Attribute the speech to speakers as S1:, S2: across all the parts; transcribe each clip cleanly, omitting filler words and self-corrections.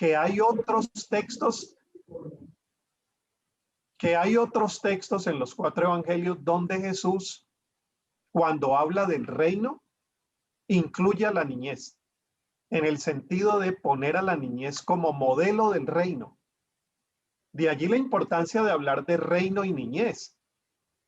S1: que hay otros textos, en los 4 evangelios donde Jesús, cuando habla del reino, incluye a la niñez, en el sentido de poner a la niñez como modelo del reino. De allí la importancia de hablar de reino y niñez,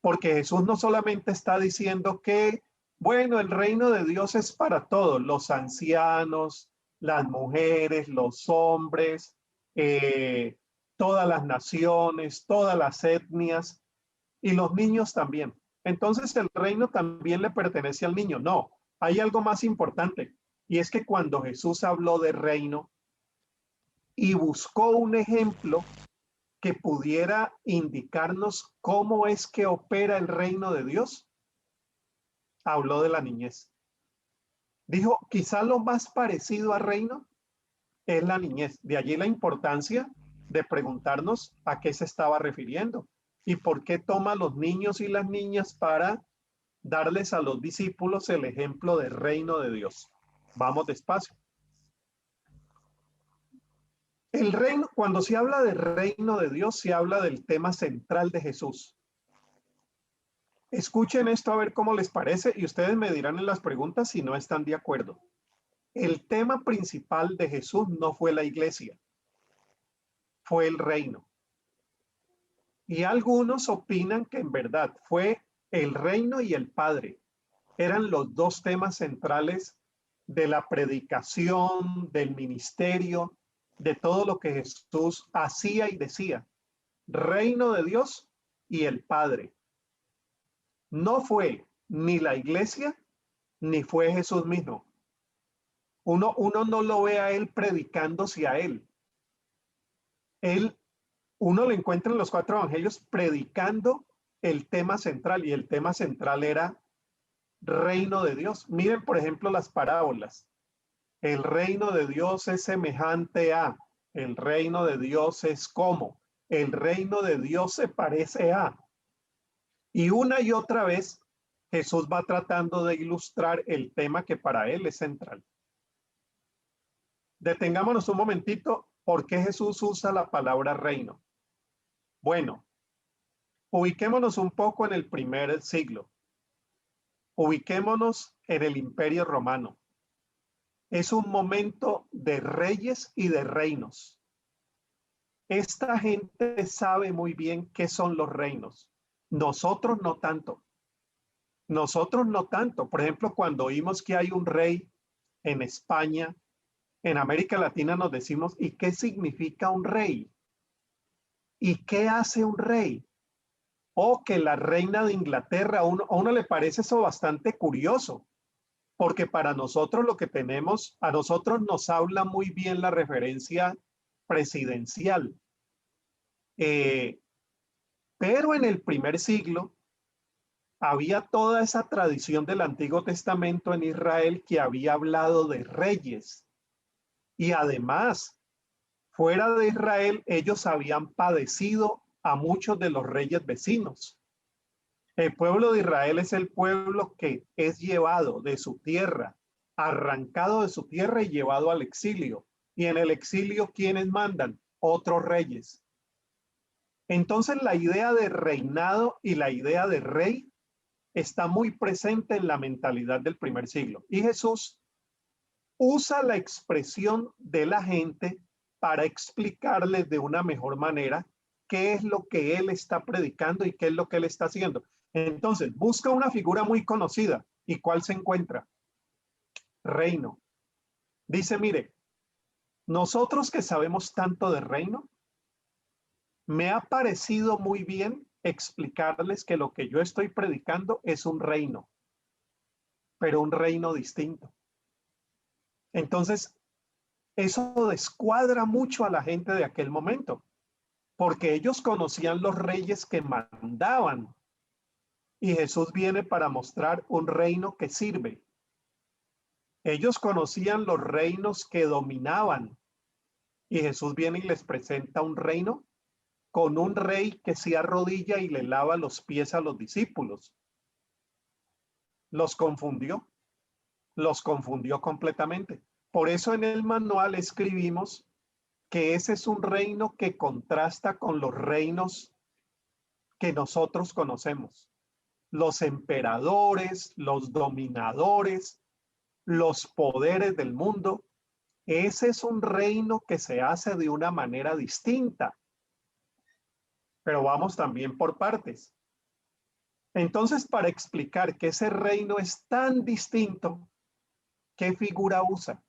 S1: porque Jesús no solamente está diciendo que, bueno, el reino de Dios es para todos, los ancianos, las mujeres, los hombres, todas las naciones, todas las etnias y los niños también. Entonces el reino también le pertenece al niño. No, hay algo más importante, y es que cuando Jesús habló de reino y buscó un ejemplo que pudiera indicarnos cómo es que opera el reino de Dios, habló de la niñez. Dijo, quizá lo más parecido a reino es la niñez. De allí la importancia de preguntarnos a qué se estaba refiriendo y por qué toma a los niños y las niñas para darles a los discípulos el ejemplo del reino de Dios. Vamos despacio. El reino, cuando se habla del reino de Dios, se habla del tema central de Jesús. Escuchen esto a ver cómo les parece y ustedes me dirán en las preguntas si no están de acuerdo. El tema principal de Jesús no fue la iglesia, fue el reino. Y algunos opinan que en verdad fue el reino y el Padre. Eran los dos temas centrales de la predicación, del ministerio, de todo lo que Jesús hacía y decía. Reino de Dios y el Padre. No fue ni la iglesia, ni fue Jesús mismo. Uno no lo ve a él predicándose a él. Uno lo encuentra en los 4 evangelios predicando el tema central, y el tema central era reino de Dios. Miren, por ejemplo, las parábolas. El reino de Dios es semejante a, el reino de Dios es como, el reino de Dios se parece a. Y una y otra vez Jesús va tratando de ilustrar el tema que para él es central. Detengámonos un momentito. ¿Por qué Jesús usa la palabra reino? Bueno, ubiquémonos un poco en el primer siglo. Ubiquémonos en el Imperio Romano. Es un momento de reyes y de reinos. Esta gente sabe muy bien qué son los reinos. Nosotros no tanto. Nosotros no tanto. Por ejemplo, cuando oímos que hay un rey en España, en América Latina nos decimos, ¿y qué significa un rey? ¿Y qué hace un rey? O que la reina de Inglaterra, a uno le parece eso bastante curioso, porque para nosotros lo que tenemos, a nosotros nos habla muy bien la referencia presidencial. Pero en el primer siglo había toda esa tradición del Antiguo Testamento en Israel que había hablado de reyes. Y además, fuera de Israel, ellos habían padecido a muchos de los reyes vecinos. El pueblo de Israel es el pueblo que es llevado de su tierra, arrancado de su tierra y llevado al exilio. Y en el exilio, ¿quiénes mandan? Otros reyes. Entonces la idea de reinado y la idea de rey está muy presente en la mentalidad del primer siglo. Y Jesús usa la expresión de la gente para explicarles de una mejor manera qué es lo que él está predicando y qué es lo que él está haciendo. Entonces, busca una figura muy conocida. ¿Y cuál se encuentra? Reino. Dice, mire, nosotros que sabemos tanto de reino, me ha parecido muy bien explicarles que lo que yo estoy predicando es un reino, pero un reino distinto. Entonces, eso descuadra mucho a la gente de aquel momento, porque ellos conocían los reyes que mandaban, y Jesús viene para mostrar un reino que sirve. Ellos conocían los reinos que dominaban, y Jesús viene y les presenta un reino con un rey que se arrodilla y le lava los pies a los discípulos. Los confundió completamente. Por eso en el manual escribimos que ese es un reino que contrasta con los reinos que nosotros conocemos. Los emperadores, los dominadores, los poderes del mundo. Ese es un reino que se hace de una manera distinta. Pero vamos también por partes. Entonces, para explicar que ese reino es tan distinto, ¿qué figura usa?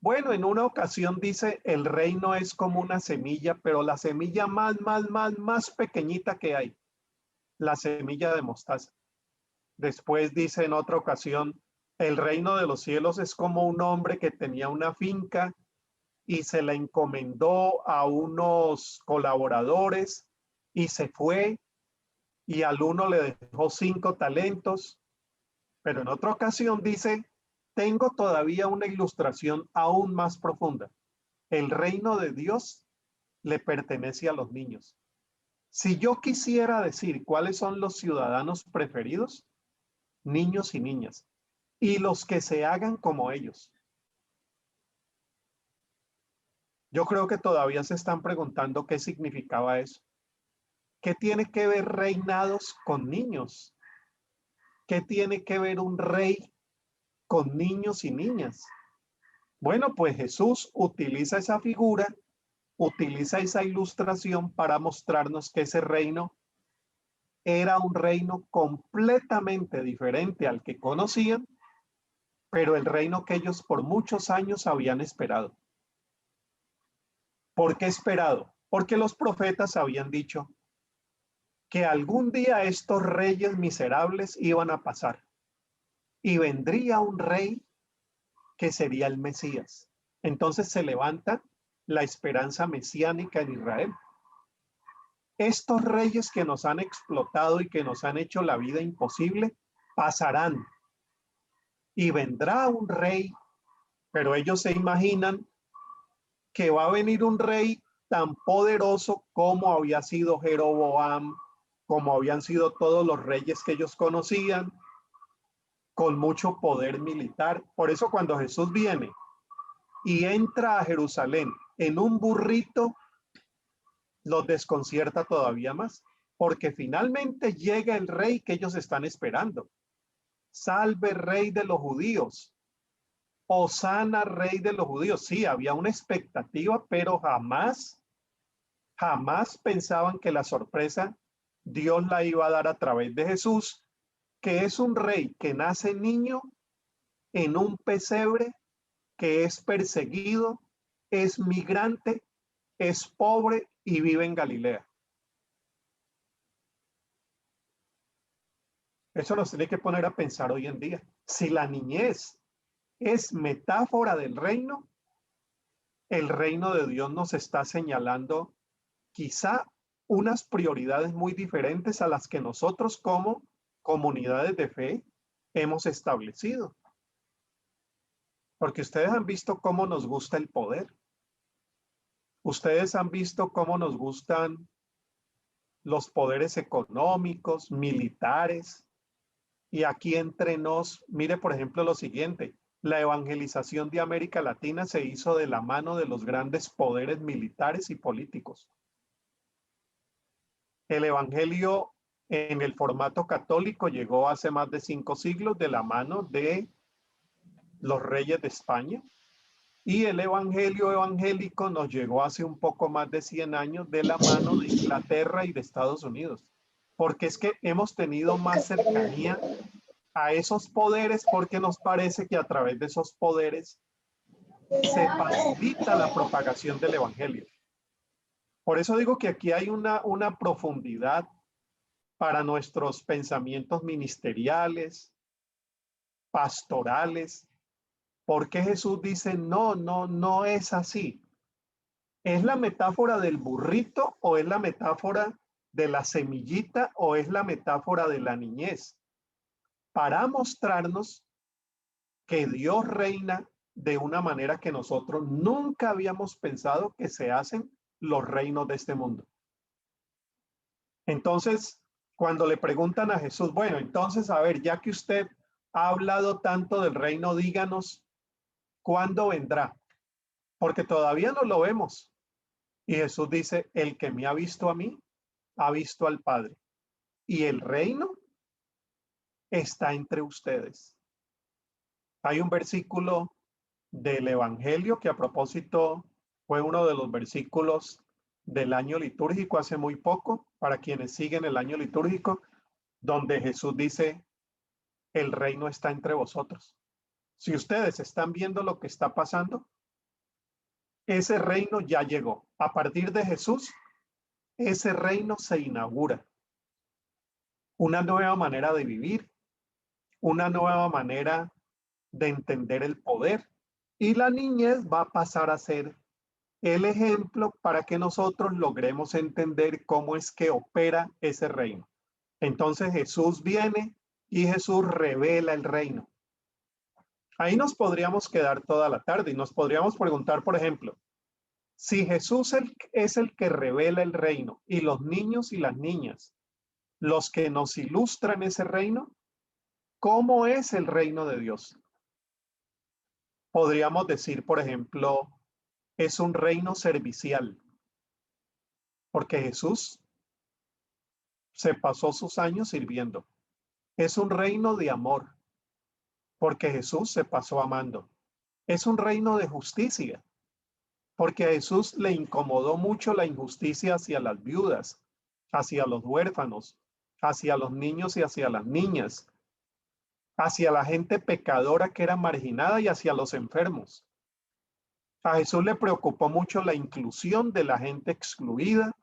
S1: Bueno, en una ocasión dice, el reino es como una semilla, pero la semilla más pequeñita que hay, la semilla de mostaza. Después dice en otra ocasión, el reino de los cielos es como un hombre que tenía una finca y se la encomendó a unos colaboradores y se fue y al uno le dejó 5 talentos, pero en otra ocasión dice, tengo todavía una ilustración aún más profunda. El reino de Dios le pertenece a los niños. Si yo quisiera decir cuáles son los ciudadanos preferidos, niños y niñas, y los que se hagan como ellos. Yo creo que todavía se están preguntando qué significaba eso. ¿Qué tiene que ver reinados con niños? ¿Qué tiene que ver un rey con niños y niñas? Bueno, pues Jesús utiliza esa figura, utiliza esa ilustración para mostrarnos que ese reino era un reino completamente diferente al que conocían, pero el reino que ellos por muchos años habían esperado. ¿Por qué esperado? Porque los profetas habían dicho que algún día estos reyes miserables iban a pasar y vendría un rey que sería el Mesías. Entonces se levanta la esperanza mesiánica en Israel. Estos reyes que nos han explotado y que nos han hecho la vida imposible, pasarán y vendrá un rey, pero ellos se imaginan que va a venir un rey tan poderoso como había sido Jeroboam, como habían sido todos los reyes que ellos conocían, con mucho poder militar. Por eso cuando Jesús viene y entra a Jerusalén en un burrito, los desconcierta todavía más, porque finalmente llega el rey que ellos están esperando. Salve, rey de los judíos. Hosana, rey de los judíos. Sí, había una expectativa, pero jamás pensaban que la sorpresa Dios la iba a dar a través de Jesús, que es un rey que nace niño en un pesebre, que es perseguido, es migrante, es pobre y vive en Galilea. Eso nos tiene que poner a pensar hoy en día. Si la niñez es metáfora del reino, el reino de Dios nos está señalando quizá unas prioridades muy diferentes a las que nosotros como comunidades de fe hemos establecido. Porque ustedes han visto cómo nos gusta el poder. Ustedes han visto cómo nos gustan los poderes económicos, militares. Y aquí entre nos, mire por ejemplo lo siguiente, la evangelización de América Latina se hizo de la mano de los grandes poderes militares y políticos. El evangelio en el formato católico llegó hace más de 5 siglos de la mano de los reyes de España, y el evangelio evangélico nos llegó hace un poco más de 100 años de la mano de Inglaterra y de Estados Unidos, porque es que hemos tenido más cercanía a esos poderes porque nos parece que a través de esos poderes se facilita la propagación del evangelio. Por eso digo que aquí hay una profundidad para nuestros pensamientos ministeriales, pastorales. ¿Por qué Jesús dice, no es así? ¿Es la metáfora del burrito o es la metáfora de la semillita o es la metáfora de la niñez? Para mostrarnos que Dios reina de una manera que nosotros nunca habíamos pensado que se hacen los reinos de este mundo. Entonces, cuando le preguntan a Jesús, bueno, entonces, a ver, ya que usted ha hablado tanto del reino, díganos, ¿cuándo vendrá? porque todavía no lo vemos. Y Jesús dice, el que me ha visto a mí, ha visto al Padre. Y el reino está entre ustedes. Hay un versículo del Evangelio que a propósito fue uno de los versículos del año litúrgico hace muy poco, para quienes siguen el año litúrgico, donde Jesús dice, el reino está entre vosotros. Si ustedes están viendo lo que está pasando, ese reino ya llegó. A partir de Jesús, ese reino se inaugura. Una nueva manera de vivir, una nueva manera de entender el poder. Y la niñez va a pasar a ser el ejemplo para que nosotros logremos entender cómo es que opera ese reino. Entonces Jesús viene y Jesús revela el reino. Ahí nos podríamos quedar toda la tarde y nos podríamos preguntar, por ejemplo, si Jesús es el que revela el reino y los niños y las niñas, los que nos ilustran ese reino, ¿cómo es el reino de Dios? Podríamos decir, por ejemplo, es un reino servicial, porque Jesús se pasó sus años sirviendo. Es un reino de amor, porque Jesús se pasó amando. Es un reino de justicia, porque a Jesús le incomodó mucho la injusticia hacia las viudas, hacia los huérfanos, hacia los niños y hacia las niñas, hacia la gente pecadora que era marginada y hacia los enfermos. A Jesús le preocupó mucho la inclusión de la gente excluida,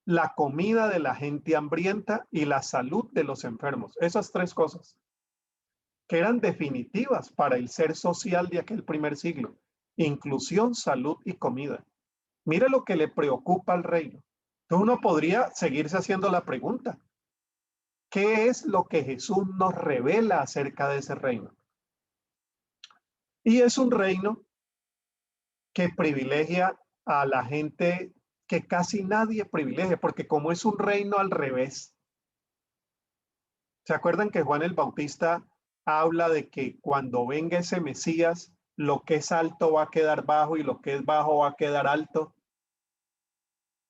S1: la comida de la gente hambrienta y la salud de los enfermos. Esas tres cosas que eran definitivas para el ser social de aquel primer siglo. Inclusión, salud y comida. Mire lo que le preocupa al reino. Entonces uno podría seguirse haciendo la pregunta, ¿qué es lo que Jesús nos revela acerca de ese reino? Y es un reino que privilegia a la gente que casi nadie privilegia, porque como es un reino al revés. ¿Se acuerdan que Juan el Bautista habla de que cuando venga ese Mesías, lo que es alto va a quedar bajo y lo que es bajo va a quedar alto?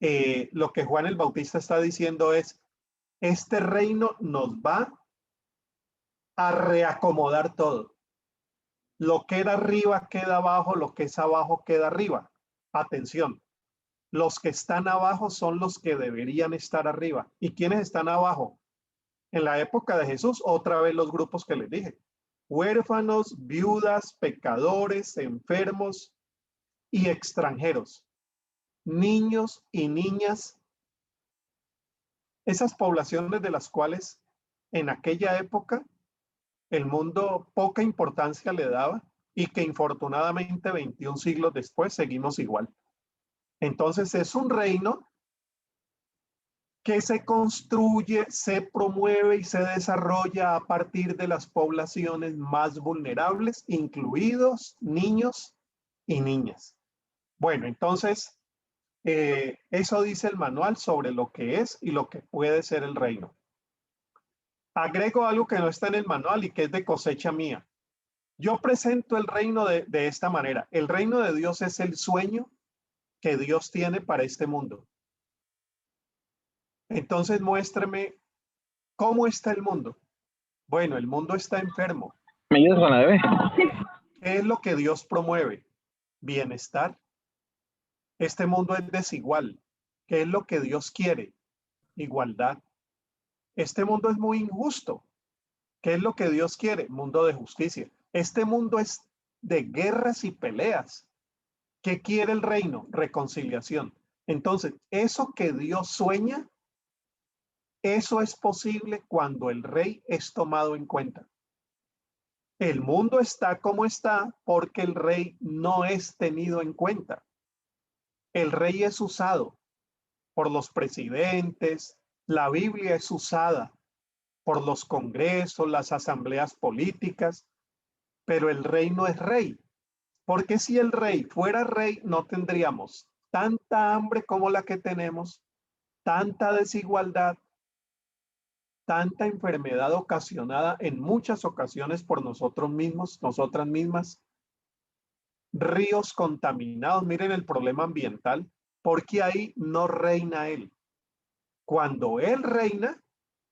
S1: Lo que Juan el Bautista está diciendo es, este reino nos va a reacomodar todo. Lo que era arriba queda abajo, lo que es abajo queda arriba. Atención, los que están abajo son los que deberían estar arriba. ¿Y quiénes están abajo? En la época de Jesús, otra vez los grupos que les dije. Huérfanos, viudas, pecadores, enfermos y extranjeros. Niños y niñas. Esas poblaciones de las cuales en aquella época el mundo poca importancia le daba y que infortunadamente 21 siglos después seguimos igual. Entonces es un reino que se construye, se promueve y se desarrolla a partir de las poblaciones más vulnerables, incluidos niños y niñas. Bueno, entonces, eso dice el manual sobre lo que es y lo que puede ser el reino. Agrego algo que no está en el manual y que es de cosecha mía. Yo presento el reino de esta manera. El reino de Dios es el sueño que Dios tiene para este mundo. Entonces muéstreme cómo está el mundo. Bueno, el mundo está enfermo.
S2: ¿Me ayudas con la bebé?
S1: ¿Qué es lo que Dios promueve? Bienestar. Este mundo es desigual. ¿Qué es lo que Dios quiere? Igualdad. Este mundo es muy injusto. ¿Qué es lo que Dios quiere? Mundo de justicia. Este mundo es de guerras y peleas. ¿Qué quiere el reino? Reconciliación. Entonces, eso que Dios sueña, eso es posible cuando el rey es tomado en cuenta. El mundo está como está porque el rey no es tenido en cuenta. El rey es usado por los presidentes, la Biblia es usada por los congresos, las asambleas políticas, pero el rey no es rey. Porque si el rey fuera rey, no tendríamos tanta hambre como la que tenemos, tanta desigualdad, tanta enfermedad ocasionada en muchas ocasiones por nosotros mismos, nosotras mismas. ríos contaminados. Miren el problema ambiental, porque ahí no reina Él. Cuando Él reina,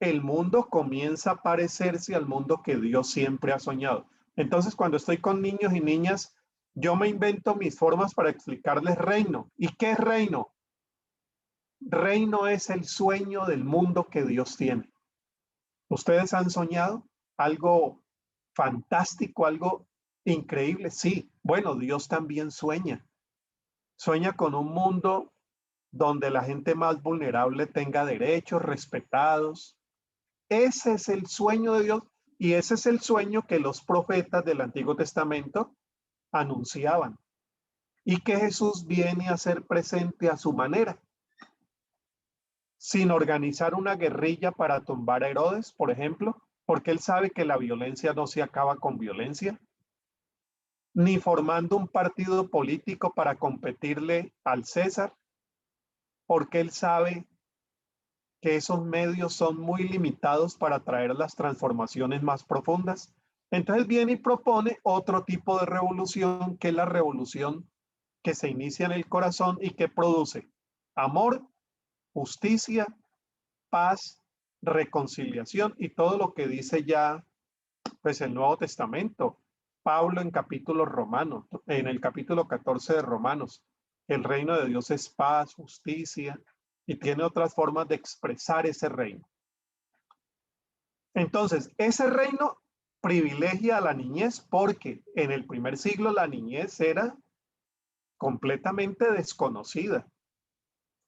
S1: el mundo comienza a parecerse al mundo que Dios siempre ha soñado. Entonces, cuando estoy con niños y niñas, yo me invento mis formas para explicarles reino. ¿Y qué es reino? Reino es el sueño del mundo que Dios tiene. ¿Ustedes han soñado algo fantástico, algo increíble? Sí. Bueno, Dios también sueña. Sueña con un mundo donde la gente más vulnerable tenga derechos respetados. Ese es el sueño de Dios y ese es el sueño que los profetas del Antiguo Testamento anunciaban y que Jesús viene a ser presente a su manera, sin organizar una guerrilla para tumbar a Herodes, por ejemplo, porque él sabe que la violencia no se acaba con violencia, ni formando un partido político para competirle al César, porque él sabe que esos medios son muy limitados para traer las transformaciones más profundas. Entonces viene y propone otro tipo de revolución, que es la revolución que se inicia en el corazón y que produce amor, justicia, paz, reconciliación y todo lo que dice ya pues el Nuevo Testamento. Pablo en el capítulo 14 de Romanos, el reino de Dios es paz, justicia y tiene otras formas de expresar ese reino. Entonces, ese reino privilegia a la niñez porque en el primer siglo la niñez era completamente desconocida.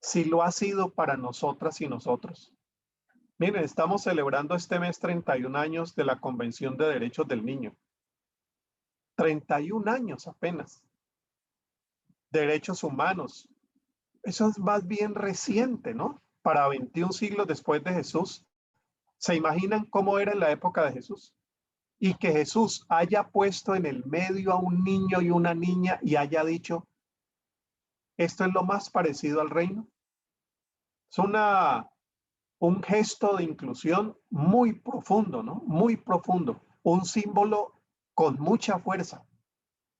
S1: Si lo ha sido para nosotras y nosotros. Miren, estamos celebrando este mes 31 años de la Convención de Derechos del Niño. 31 años apenas. Derechos humanos. Eso es más bien reciente, ¿no? Para 21 siglos después de Jesús. ¿Se imaginan cómo era en la época de Jesús? Y que Jesús haya puesto en el medio a un niño y una niña y haya dicho, esto es lo más parecido al reino. Es un gesto de inclusión muy profundo, ¿no? Muy profundo. Un símbolo con mucha fuerza.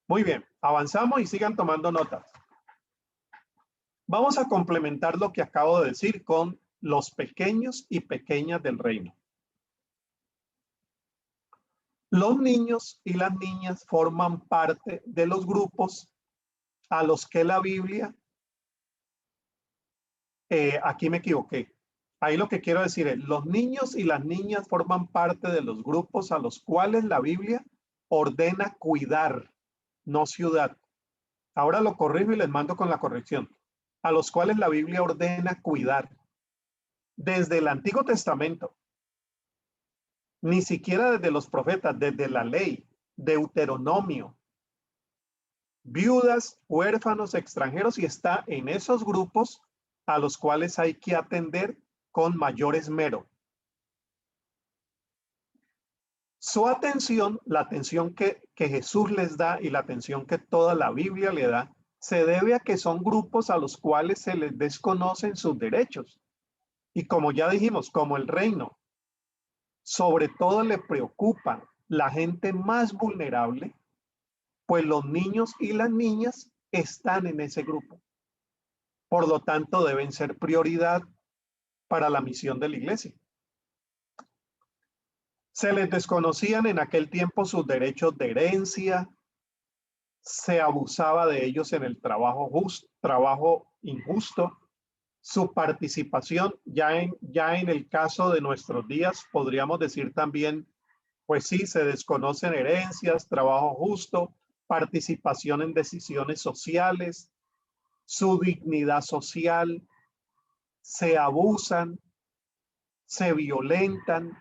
S1: Muy bien, avanzamos y sigan tomando notas. Vamos a complementar lo que acabo de decir con los pequeños y pequeñas del reino. Los niños y las niñas forman parte de los grupos a los que la Biblia, aquí me equivoqué. Ahí lo que quiero decir es, los niños y las niñas forman parte de los grupos a los cuales la Biblia ordena cuidar, no ciudad. Ahora lo corrijo y les mando con la corrección. A los cuales la Biblia ordena cuidar. Desde el Antiguo Testamento, ni siquiera desde los profetas, desde la ley, Deuteronomio, viudas, huérfanos, extranjeros, y está en esos grupos a los cuales hay que atender con mayor esmero. Su atención, la atención que Jesús les da y la atención que toda la Biblia le da, se debe a que son grupos a los cuales se les desconocen sus derechos. Y como ya dijimos, como el reino, sobre todo le preocupa la gente más vulnerable, pues los niños y las niñas están en ese grupo. Por lo tanto, deben ser prioridad para la misión de la iglesia. Se les desconocían en aquel tiempo sus derechos de herencia, se abusaba de ellos en el trabajo injusto, su participación, ya en el caso de nuestros días, podríamos decir también, pues sí, se desconocen herencias, trabajo justo, participación en decisiones sociales, su dignidad social, se abusan, se violentan,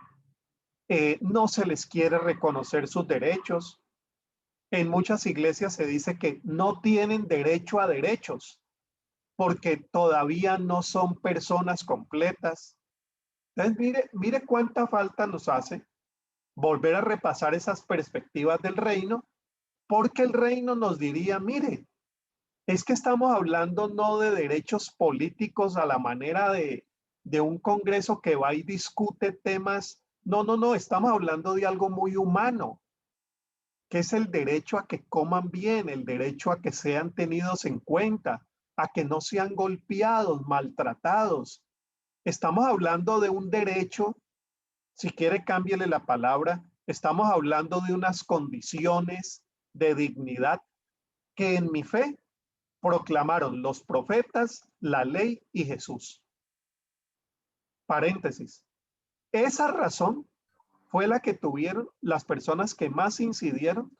S1: no se les quiere reconocer sus derechos. En muchas iglesias se dice que no tienen derecho a derechos porque todavía no son personas completas. Entonces, mire cuánta falta nos hace volver a repasar esas perspectivas del reino, porque el reino nos diría, mire, es que estamos hablando no de derechos políticos a la manera de un congreso que va y discute temas. No, estamos hablando de algo muy humano. que es el derecho a que coman bien, el derecho a que sean tenidos en cuenta, a que no sean golpeados, maltratados. Estamos hablando de un derecho, si quiere cámbiele la palabra, estamos hablando de unas condiciones de dignidad que en mi fe proclamaron los profetas, la ley y Jesús. Paréntesis. Esa razón fue la que tuvieron las personas que más incidieron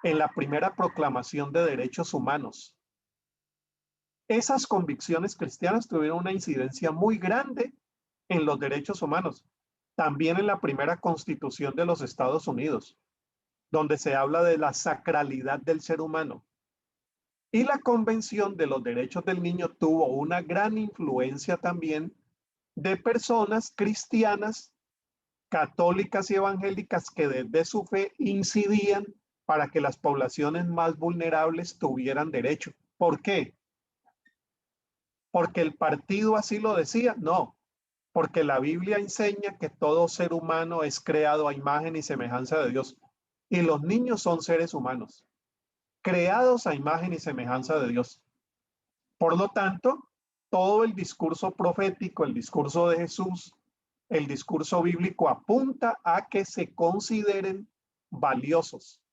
S1: en la primera proclamación de derechos humanos. Esas convicciones cristianas tuvieron una incidencia muy grande en los derechos humanos, también en la primera constitución de los Estados Unidos, donde se habla de la sacralidad del ser humano. Y la Convención de los Derechos del Niño tuvo una gran influencia también de personas cristianas, católicas y evangélicas que desde su fe incidían para que las poblaciones más vulnerables tuvieran derecho. ¿Por qué? ¿Porque el partido así lo decía? No, porque la Biblia enseña que todo ser humano es creado a imagen y semejanza de Dios. Y los niños son seres humanos, creados a imagen y semejanza de Dios. Por lo tanto, todo el discurso profético, el discurso de Jesús, el discurso bíblico apunta a que se consideren valiosos.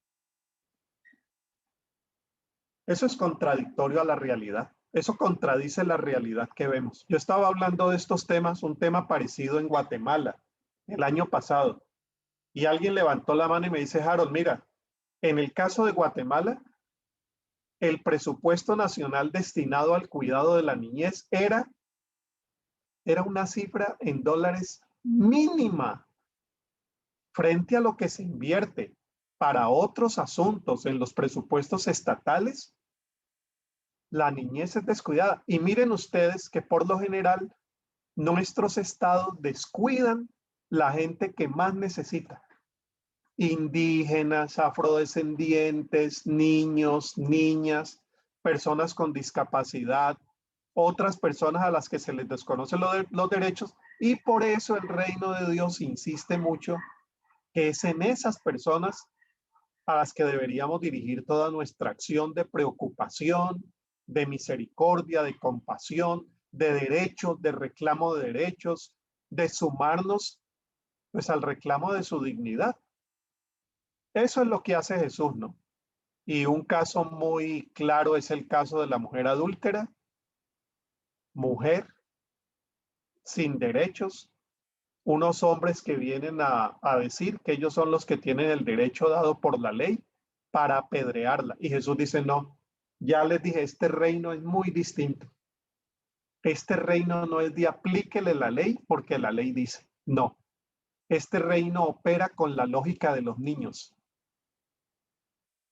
S1: Eso es contradictorio a la realidad. Eso contradice la realidad que vemos. Yo estaba hablando de estos temas, un tema parecido en Guatemala el año pasado, y alguien levantó la mano y me dice, Harold, mira, en el caso de Guatemala, el presupuesto nacional destinado al cuidado de la niñez era una cifra en dólares mínima frente a lo que se invierte para otros asuntos en los presupuestos estatales. La niñez es descuidada. Y miren ustedes que por lo general nuestros estados descuidan la gente que más necesita. Indígenas, afrodescendientes, niños, niñas, personas con discapacidad, otras personas a las que se les desconocen los derechos, y por eso el reino de Dios insiste mucho que es en esas personas a las que deberíamos dirigir toda nuestra acción de preocupación, de misericordia, de compasión, de derechos, de reclamo de derechos, de sumarnos pues al reclamo de su dignidad. Eso es lo que hace Jesús, ¿no? Y un caso muy claro es el caso de la mujer adúltera, mujer sin derechos, unos hombres que vienen a decir que ellos son los que tienen el derecho dado por la ley para apedrearla. Y Jesús dice, no, ya les dije, este reino es muy distinto. Este reino no es de aplíquele la ley porque la ley dice, no. Este reino opera con la lógica de los niños.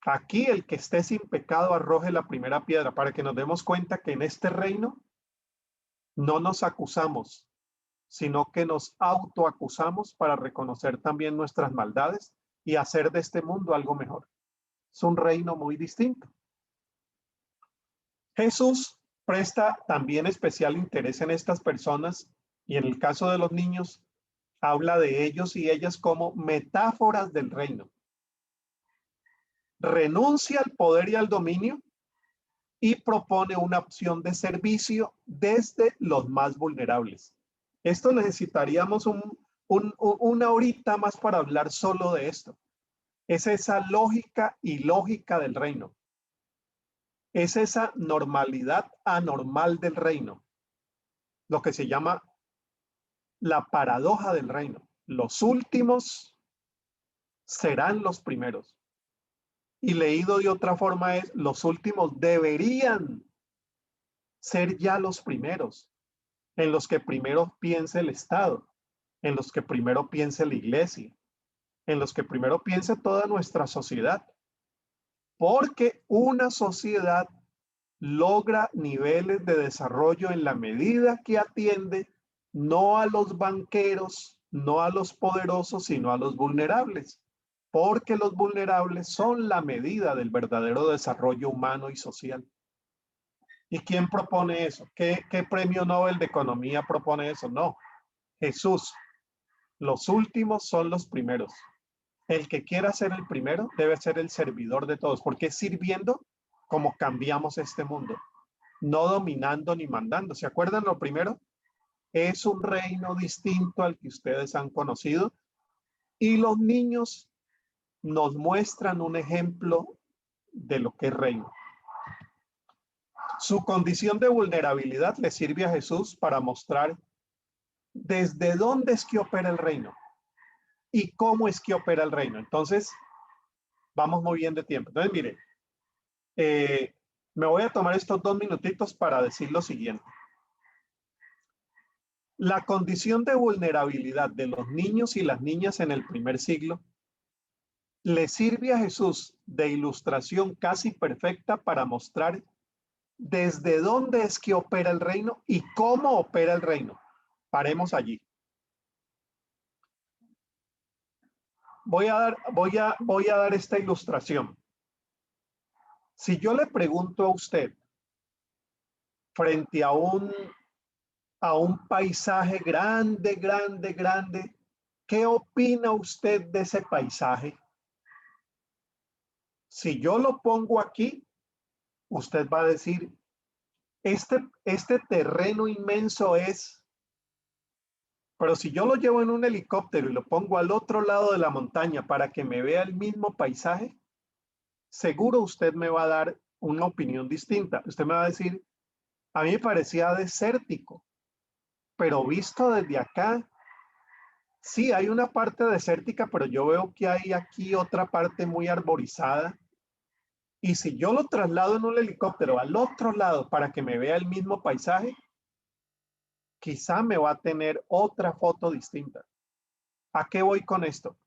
S1: Aquí el que esté sin pecado arroje la primera piedra para que nos demos cuenta que en este reino no nos acusamos, sino que nos autoacusamos para reconocer también nuestras maldades y hacer de este mundo algo mejor. Es un reino muy distinto. Jesús presta también especial interés en estas personas y en el caso de los niños, habla de ellos y ellas como metáforas del reino. Renuncia al poder y al dominio y propone una opción de servicio desde los más vulnerables. Esto necesitaríamos una horita más para hablar solo de esto. Es esa lógica y lógica del reino. Es esa normalidad anormal del reino. Lo que se llama la paradoja del reino. Los últimos serán los primeros. Y leído de otra forma es, los últimos deberían ser ya los primeros, en los que primero piense el Estado, en los que primero piense la iglesia, en los que primero piense toda nuestra sociedad. Porque una sociedad logra niveles de desarrollo en la medida que atiende no a los banqueros, no a los poderosos, sino a los vulnerables. Porque los vulnerables son la medida del verdadero desarrollo humano y social. ¿Y quién propone eso? ¿Qué premio Nobel de Economía propone eso? No, Jesús. Los últimos son los primeros. El que quiera ser el primero debe ser el servidor de todos, porque es sirviendo como cambiamos este mundo, no dominando ni mandando. ¿Se acuerdan lo primero? Es un reino distinto al que ustedes han conocido y los niños nos muestran un ejemplo de lo que es reino. Su condición de vulnerabilidad le sirve a Jesús para mostrar desde dónde es que opera el reino y cómo es que opera el reino. Entonces, vamos muy bien de tiempo. Entonces, mire, me voy a tomar estos 2 minutitos para decir lo siguiente. La condición de vulnerabilidad de los niños y las niñas en el primer siglo le sirve a Jesús de ilustración casi perfecta para mostrar desde dónde es que opera el reino y cómo opera el reino. Paremos allí. Voy a dar esta ilustración. Si yo le pregunto a usted frente a un paisaje grande, grande, grande, ¿qué opina usted de ese paisaje? Si yo lo pongo aquí, usted va a decir, este terreno inmenso es, pero si yo lo llevo en un helicóptero y lo pongo al otro lado de la montaña para que me vea el mismo paisaje, seguro usted me va a dar una opinión distinta. Usted me va a decir, a mí me parecía desértico, pero visto desde acá, sí, hay una parte desértica, pero yo veo que hay aquí otra parte muy arborizada. Y si yo lo traslado en un helicóptero al otro lado para que me vea el mismo paisaje, quizá me va a tener otra foto distinta. ¿A qué voy con esto?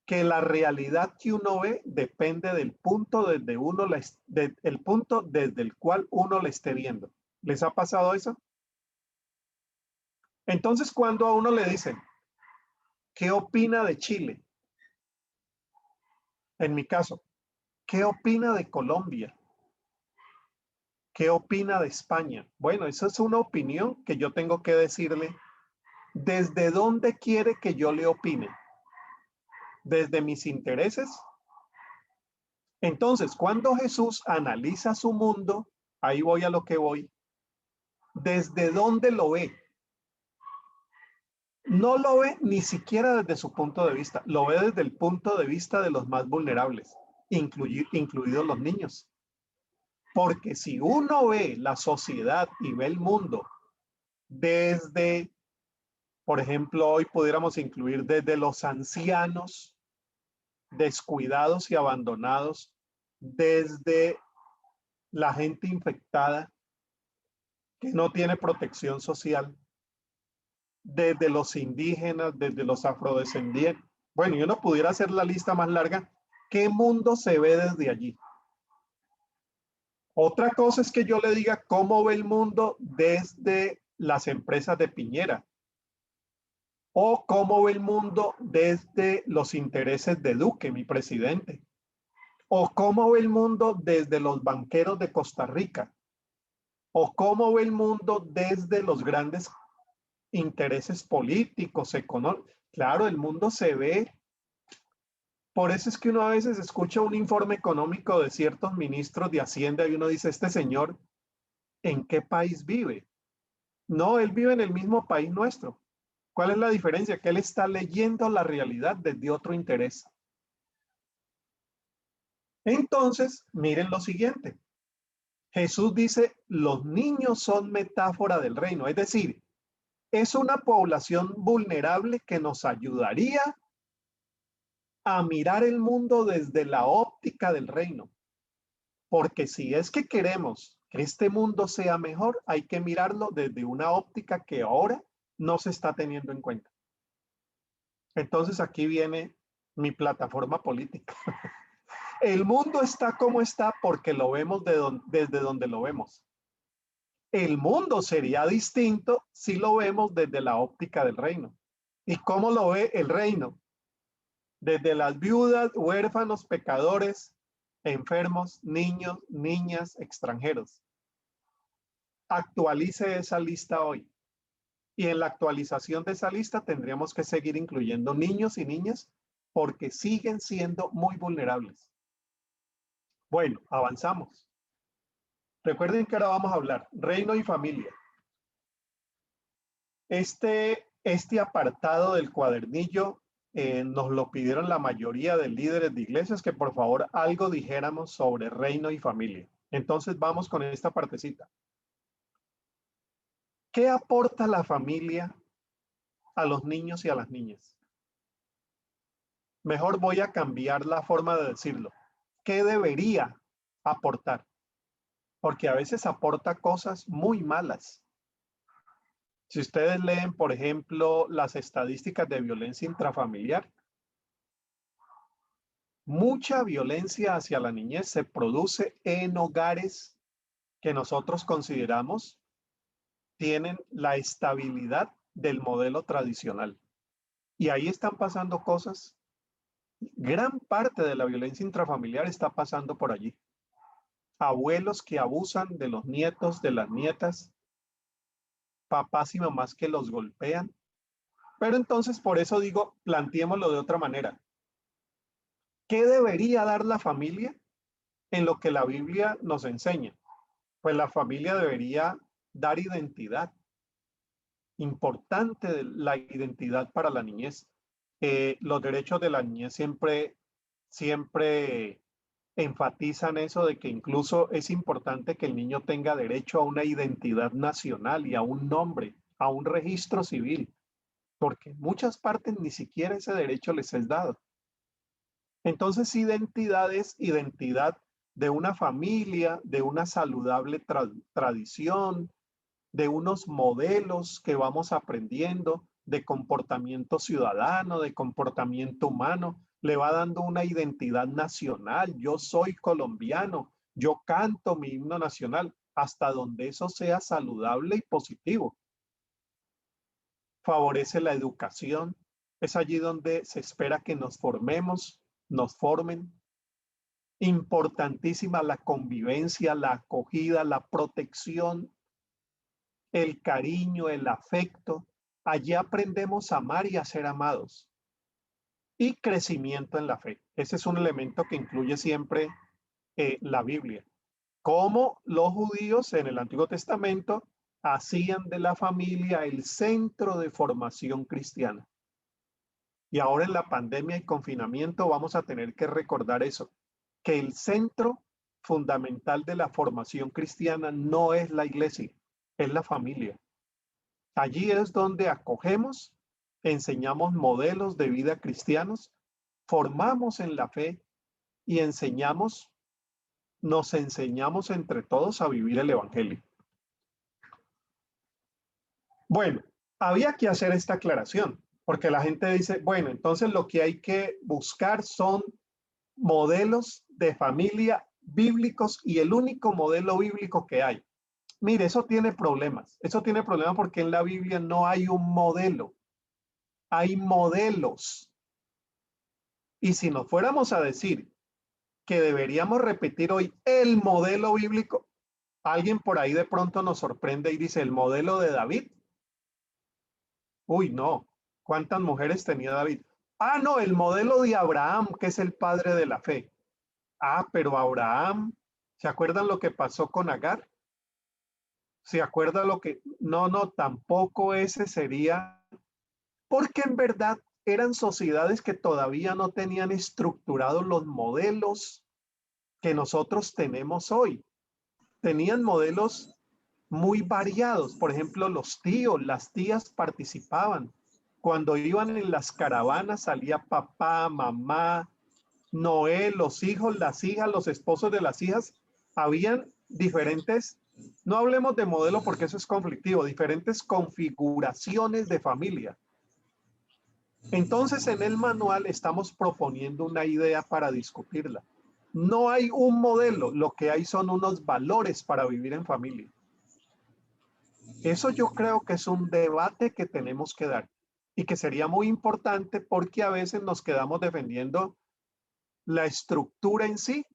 S1: Que la realidad que uno ve depende del punto el punto desde el cual uno la esté viendo. ¿Les ha pasado eso? Entonces, cuando a uno le dicen, ¿qué opina de Chile? En mi caso, ¿qué opina de Colombia? ¿Qué opina de España? Bueno, esa es una opinión que yo tengo que decirle. ¿Desde dónde quiere que yo le opine? ¿Desde mis intereses? Entonces, cuando Jesús analiza su mundo, ahí voy a lo que voy, ¿desde dónde lo ve? No lo ve ni siquiera desde su punto de vista, lo ve desde el punto de vista de los más vulnerables, incluidos los niños. Porque si uno ve la sociedad y ve el mundo desde, por ejemplo, hoy pudiéramos incluir desde los ancianos descuidados y abandonados, desde la gente infectada que no tiene protección social, desde los indígenas, desde los afrodescendientes. Bueno, y uno pudiera hacer la lista más larga. ¿Qué mundo se ve desde allí? Otra cosa es que yo le diga cómo ve el mundo desde las empresas de Piñera o cómo ve el mundo desde los intereses de Duque, mi presidente, o cómo ve el mundo desde los banqueros de Costa Rica, o cómo ve el mundo desde los grandes intereses políticos, económicos. Claro, el mundo se ve. Por eso es que uno a veces escucha un informe económico de ciertos ministros de Hacienda y uno dice, este señor, ¿en qué país vive? No, él vive en el mismo país nuestro. ¿Cuál es la diferencia? Que él está leyendo la realidad desde otro interés. Entonces, miren lo siguiente. Jesús dice, los niños son metáfora del reino, es decir, es una población vulnerable que nos ayudaría a mirar el mundo desde la óptica del reino. Porque si es que queremos que este mundo sea mejor, hay que mirarlo desde una óptica que ahora no se está teniendo en cuenta. Entonces aquí viene mi plataforma política. El mundo está como está porque lo vemos desde donde lo vemos. El mundo sería distinto si lo vemos desde la óptica del reino. ¿Y cómo lo ve el reino? Desde las viudas, huérfanos, pecadores, enfermos, niños, niñas, extranjeros. Actualice esa lista hoy. Y en la actualización de esa lista tendríamos que seguir incluyendo niños y niñas porque siguen siendo muy vulnerables. Bueno, avanzamos. Recuerden que ahora vamos a hablar reino y familia. Este apartado del cuadernillo nos lo pidieron la mayoría de líderes de iglesias que por favor algo dijéramos sobre reino y familia. Entonces vamos con esta partecita. ¿Qué aporta la familia a los niños y a las niñas? Mejor voy a cambiar la forma de decirlo. ¿Qué debería aportar? Porque a veces aporta cosas muy malas. Si ustedes leen, por ejemplo, las estadísticas de violencia intrafamiliar, mucha violencia hacia la niñez se produce en hogares que nosotros consideramos tienen la estabilidad del modelo tradicional. Y ahí están pasando cosas. Gran parte de la violencia intrafamiliar está pasando por allí. Abuelos que abusan de los nietos, de las nietas, papás y mamás que los golpean. Pero entonces por eso digo, planteémoslo de otra manera. ¿Qué debería dar la familia en lo que la Biblia nos enseña? Pues la familia debería dar identidad, importante la identidad para la niñez. Los derechos de la niñez siempre enfatizan eso de que incluso es importante que el niño tenga derecho a una identidad nacional y a un nombre, a un registro civil, porque en muchas partes ni siquiera ese derecho les es dado. Entonces, identidad es identidad de una familia, de una saludable tradición, de unos modelos que vamos aprendiendo, de comportamiento ciudadano, de comportamiento humano, le va dando una identidad nacional. Yo soy colombiano, yo canto mi himno nacional, hasta donde eso sea saludable y positivo. Favorece la educación, es allí donde se espera que nos formemos, nos formen. Importantísima la convivencia, la acogida, la protección, el cariño, el afecto. Allí aprendemos a amar y a ser amados. Y crecimiento en la fe. Ese es un elemento que incluye siempre la Biblia. Como los judíos en el Antiguo Testamento hacían de la familia el centro de formación cristiana. Y ahora en la pandemia y confinamiento vamos a tener que recordar eso, que el centro fundamental de la formación cristiana no es la iglesia, es la familia. Allí es donde acogemos, enseñamos modelos de vida cristianos, formamos en la fe y nos enseñamos entre todos a vivir el evangelio. Bueno, había que hacer esta aclaración, porque la gente dice, bueno, entonces lo que hay que buscar son modelos de familia bíblicos y el único modelo bíblico que hay. Mire, eso tiene problemas. Eso tiene problemas porque en la Biblia no hay un modelo, hay modelos. Y si nos fuéramos a decir que deberíamos repetir hoy el modelo bíblico, alguien por ahí de pronto nos sorprende y dice el modelo de David. Uy, no. ¿Cuántas mujeres tenía David? Ah, no, el modelo de Abraham, que es el padre de la fe. Ah, pero Abraham, ¿se acuerdan lo que pasó con Agar? ¿Se acuerdan lo que? No, no, tampoco ese sería, porque en verdad eran sociedades que todavía no tenían estructurados los modelos que nosotros tenemos hoy. Tenían modelos muy variados. Por ejemplo, los tíos, las tías participaban. Cuando iban en las caravanas salía papá, mamá, Noé, los hijos, las hijas, los esposos de las hijas. Habían diferentes, no hablemos de modelo porque eso es conflictivo, diferentes configuraciones de familia. Entonces, en el manual estamos proponiendo una idea para discutirla. No hay un modelo, lo que hay son unos valores para vivir en familia. Eso yo creo que es un debate que tenemos que dar y que sería muy importante porque a veces nos quedamos defendiendo la estructura en sí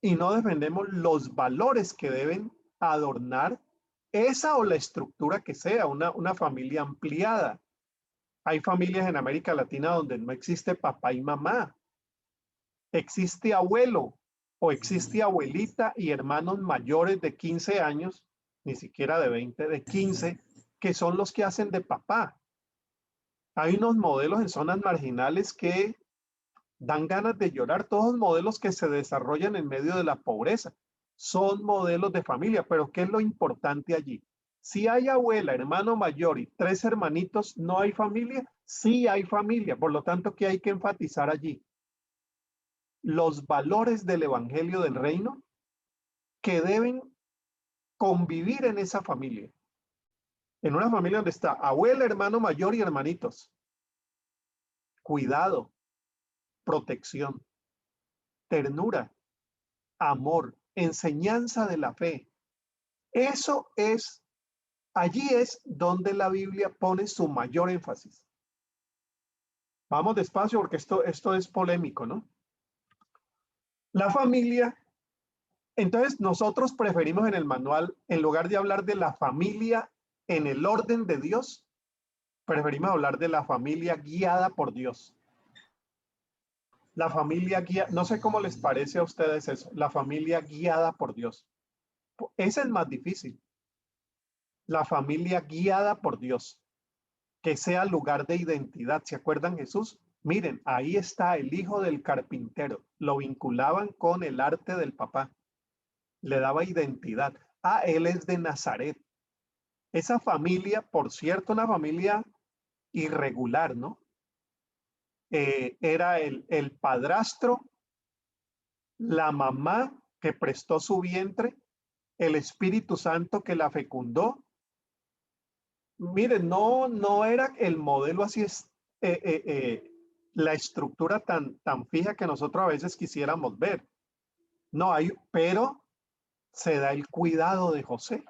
S1: y no defendemos los valores que deben adornar esa o la estructura que sea, una familia ampliada. Hay familias en América Latina donde no existe papá y mamá, existe abuelo o existe abuelita y hermanos mayores de 15 años, ni siquiera de 20, de 15, que son los que hacen de papá. Hay unos modelos en zonas marginales que dan ganas de llorar, todos modelos que se desarrollan en medio de la pobreza. Son modelos de familia, pero ¿qué es lo importante allí? Si hay abuela, hermano mayor y 3 hermanitos, ¿no hay familia? Sí hay familia, por lo tanto, ¿qué hay que enfatizar allí? Los valores del evangelio del reino que deben convivir en esa familia. En una familia donde está abuela, hermano mayor y hermanitos. Cuidado, protección, ternura, amor, enseñanza de la fe. Eso es, allí es donde la Biblia pone su mayor énfasis. Vamos despacio porque esto es polémico, ¿no? La familia, entonces nosotros preferimos en el manual, en lugar de hablar de la familia en el orden de Dios, preferimos hablar de la familia guiada por Dios. La familia guía, no sé cómo les parece a ustedes eso, la familia guiada por Dios. Esa es más difícil. La familia guiada por Dios, que sea lugar de identidad. ¿Se acuerdan Jesús? Miren, ahí está el hijo del carpintero. Lo vinculaban con el arte del papá. Le daba identidad. Ah, él es de Nazaret. Esa familia, por cierto, una familia irregular, ¿no? Era el padrastro, la mamá que prestó su vientre, el Espíritu Santo que la fecundó. Miren, no era el modelo así es, la estructura tan fija que nosotros a veces quisiéramos ver. No hay, pero se da el cuidado de José.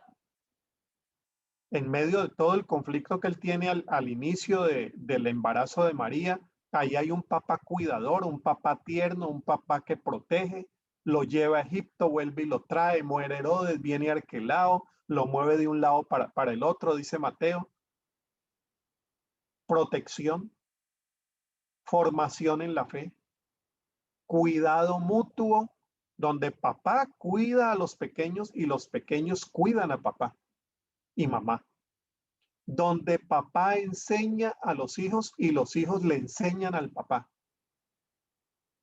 S1: En medio de todo el conflicto que él tiene al inicio del embarazo de María, ahí hay un papá cuidador, un papá tierno, un papá que protege, lo lleva a Egipto, vuelve y lo trae, muere Herodes, viene Arquelao, lo mueve de un lado para el otro, dice Mateo. Protección, formación en la fe, cuidado mutuo, donde papá cuida a los pequeños y los pequeños cuidan a papá y mamá. Donde papá enseña a los hijos y los hijos le enseñan al papá.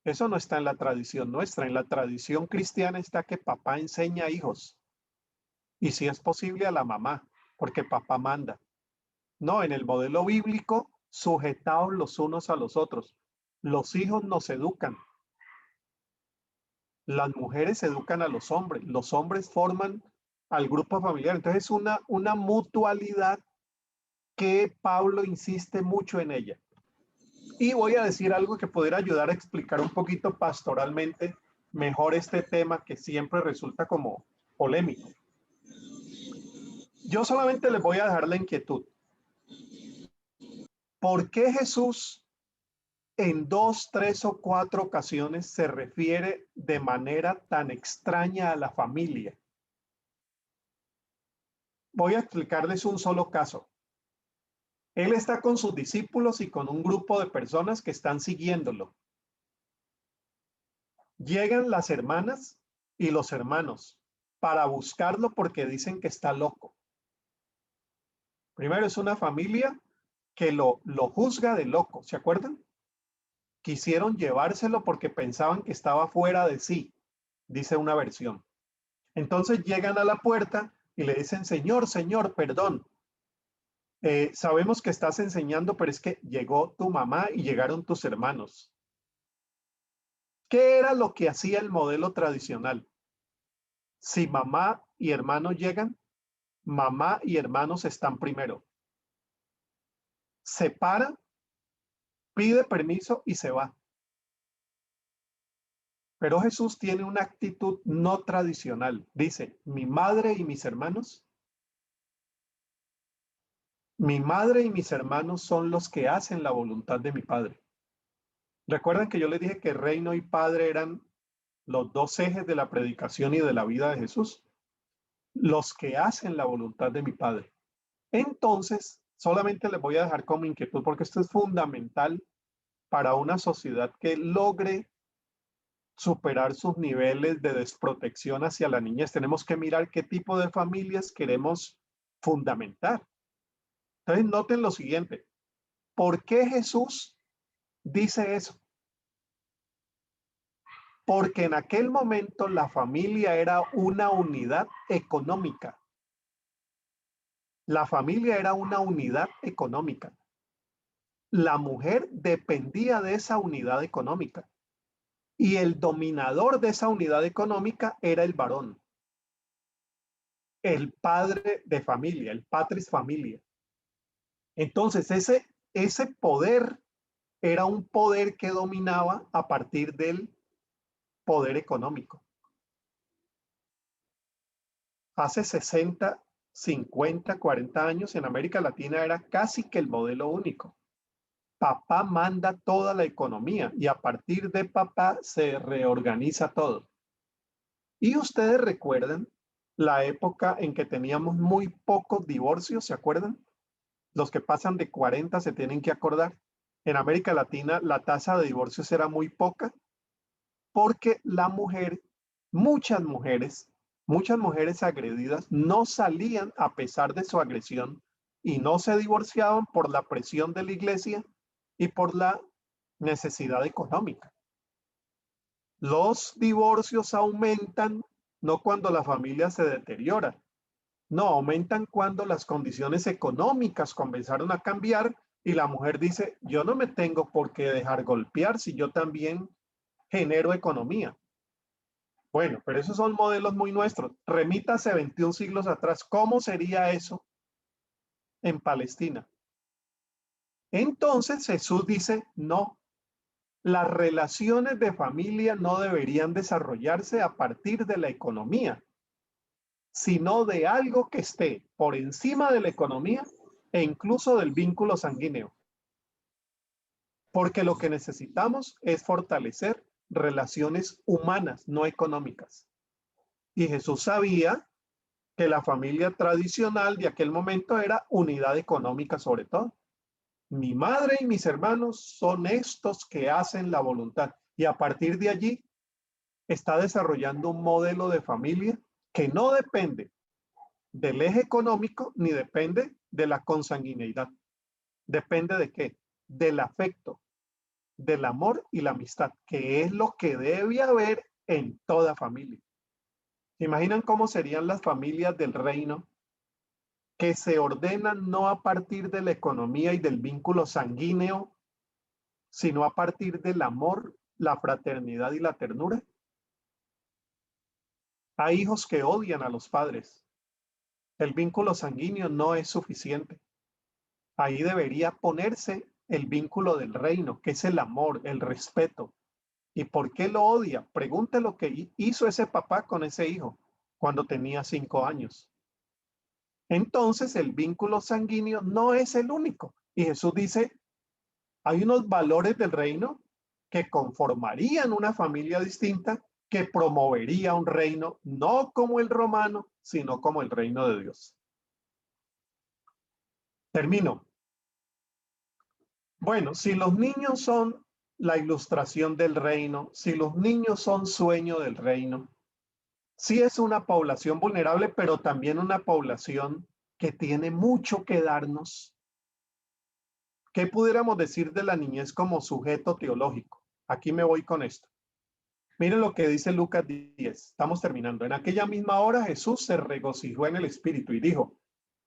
S1: Eso no está en la tradición nuestra. En la tradición cristiana está que papá enseña a hijos. Y si es posible a la mamá, porque papá manda. No, en el modelo bíblico, sujetados los unos a los otros. Los hijos nos educan. Las mujeres educan a los hombres forman al grupo familiar. Entonces es una mutualidad que Pablo insiste mucho en ella. Y voy a decir algo que pudiera ayudar a explicar un poquito pastoralmente mejor este tema que siempre resulta como polémico. Yo solamente les voy a dejar la inquietud. ¿Por qué Jesús en 2, 3 o 4 ocasiones se refiere de manera tan extraña a la familia? Voy a explicarles un solo caso. Él está con sus discípulos y con un grupo de personas que están siguiéndolo. Llegan las hermanas y los hermanos para buscarlo porque dicen que está loco. Primero es una familia que lo juzga de loco, ¿se acuerdan? Quisieron llevárselo porque pensaban que estaba fuera de sí, dice una versión. Entonces llegan a la puerta y le dicen, Señor, Señor, perdón. Sabemos que estás enseñando, pero es que llegó tu mamá y llegaron tus hermanos. ¿Qué era lo que hacía el modelo tradicional? Si mamá y hermanos llegan, mamá y hermanos están primero. Se para, pide permiso y se va. Pero Jesús tiene una actitud no tradicional. Dice, mi madre y mis hermanos. Mi madre y mis hermanos son los que hacen la voluntad de mi Padre. Recuerden que yo les dije que reino y padre eran los dos ejes de la predicación y de la vida de Jesús. los que hacen la voluntad de mi Padre. Entonces, solamente les voy a dejar como inquietud porque esto es fundamental para una sociedad que logre superar sus niveles de desprotección hacia la niñez. Tenemos que mirar qué tipo de familias queremos fundamentar. Entonces, noten lo siguiente. ¿Por qué Jesús dice eso? Porque en aquel momento la familia era una unidad económica. La familia era una unidad económica. La mujer dependía de esa unidad económica y el dominador de esa unidad económica era el varón, el padre de familia, el patris familia. Entonces ese poder era un poder que dominaba a partir del poder económico. Hace 60, 50, 40 años en América Latina era casi que el modelo único. Papá manda toda la economía y a partir de papá se reorganiza todo. Y ustedes recuerdan la época en que teníamos muy pocos divorcios, ¿se acuerdan? Los que pasan de 40 se tienen que acordar. En América Latina la tasa de divorcios era muy poca porque la mujer, muchas mujeres agredidas no salían a pesar de su agresión y no se divorciaban por la presión de la iglesia y por la necesidad económica. Los divorcios aumentan no cuando la familia se deteriora, no, aumentan cuando las condiciones económicas comenzaron a cambiar y la mujer dice, yo no me tengo por qué dejar golpear si yo también genero economía. Bueno, pero esos son modelos muy nuestros. Remítase 21 siglos atrás. ¿Cómo sería eso en Palestina? Entonces Jesús dice, no, las relaciones de familia no deberían desarrollarse a partir de la economía, sino de algo que esté por encima de la economía e incluso del vínculo sanguíneo. Porque lo que necesitamos es fortalecer relaciones humanas, no económicas. Y Jesús sabía que la familia tradicional de aquel momento era unidad económica sobre todo. Mi madre y mis hermanos son estos que hacen la voluntad. Y a partir de allí está desarrollando un modelo de familia que no depende del eje económico ni depende de la consanguineidad. ¿Depende de qué? Del afecto, del amor y la amistad, que es lo que debe haber en toda familia. ¿Se imaginan cómo serían las familias del reino que se ordenan no a partir de la economía y del vínculo sanguíneo, sino a partir del amor, la fraternidad y la ternura? Hay hijos que odian a los padres. El vínculo sanguíneo no es suficiente. Ahí debería ponerse el vínculo del reino, que es el amor, el respeto. ¿Y por qué lo odia? Pregunte lo que hizo ese papá con ese hijo cuando tenía 5 años. Entonces el vínculo sanguíneo no es el único. Y Jesús dice, hay unos valores del reino que conformarían una familia distinta, que promovería un reino no como el romano, sino como el reino de Dios. Termino. Bueno, si los niños son la ilustración del reino, si los niños son sueño del reino, sí es una población vulnerable, pero también una población que tiene mucho que darnos. ¿Qué pudiéramos decir de la niñez como sujeto teológico? Aquí me voy con esto. Miren lo que dice Lucas 10. Estamos terminando. En aquella misma hora Jesús se regocijó en el Espíritu y dijo,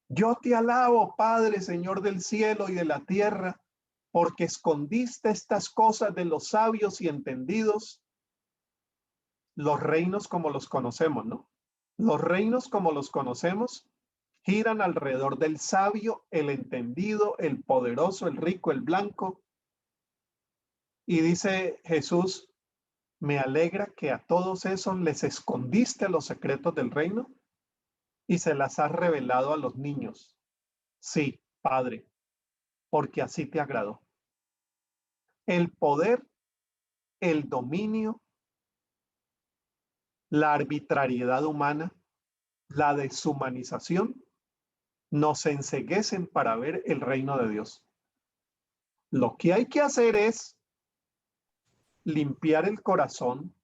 S1: yo te alabo, Padre, Señor del cielo y de la tierra, porque escondiste estas cosas de los sabios y entendidos, los reinos como los conocemos, ¿no? Los reinos como los conocemos giran alrededor del sabio, el entendido, el poderoso, el rico, el blanco. Y dice Jesús, me alegra que a todos esos les escondiste los secretos del reino y se las has revelado a los niños. Sí, Padre, porque así te agradó. El poder, el dominio, la arbitrariedad humana la deshumanización, nos enceguecen para ver el reino de Dios. Lo que hay que hacer es limpiar el corazón,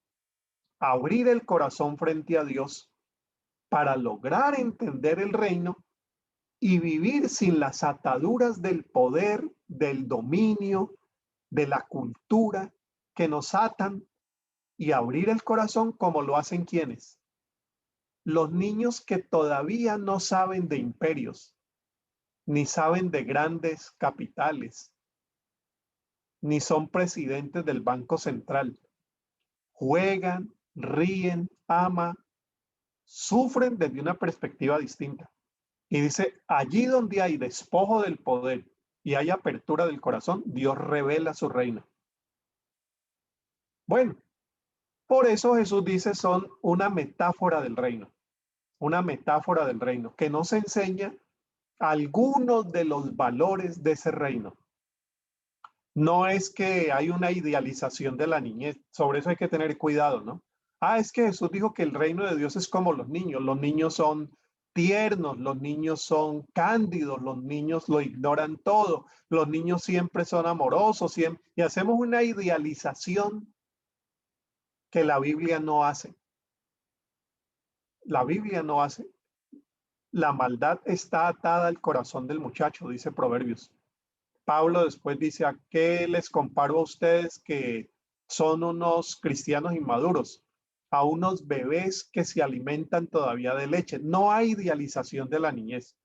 S1: abrir el corazón frente a Dios para lograr entender el reino y vivir sin las ataduras del poder, del dominio, de la cultura que nos atan, y abrir el corazón como lo hacen quienes. Los niños que todavía no saben de imperios, ni saben de grandes capitales, ni son presidentes del Banco Central. Juegan, ríen, aman, sufren desde una perspectiva distinta. Y dice, allí donde hay despojo del poder y hay apertura del corazón, Dios revela su reino. Bueno, por eso Jesús dice son una metáfora del reino, que nos enseña algunos de los valores de ese reino. No es que hay una idealización de la niñez, sobre eso hay que tener cuidado, ¿no? Es que Jesús dijo que el reino de Dios es como los niños son tiernos, los niños son cándidos, los niños lo ignoran todo, los niños siempre son amorosos, siempre, y hacemos una idealización que la Biblia no hace. La Biblia no hace. La maldad está atada al corazón del muchacho, dice Proverbios. Pablo después dice, ¿a qué les comparo a ustedes que son unos cristianos inmaduros? A unos bebés que se alimentan todavía de leche. No hay idealización de la niñez.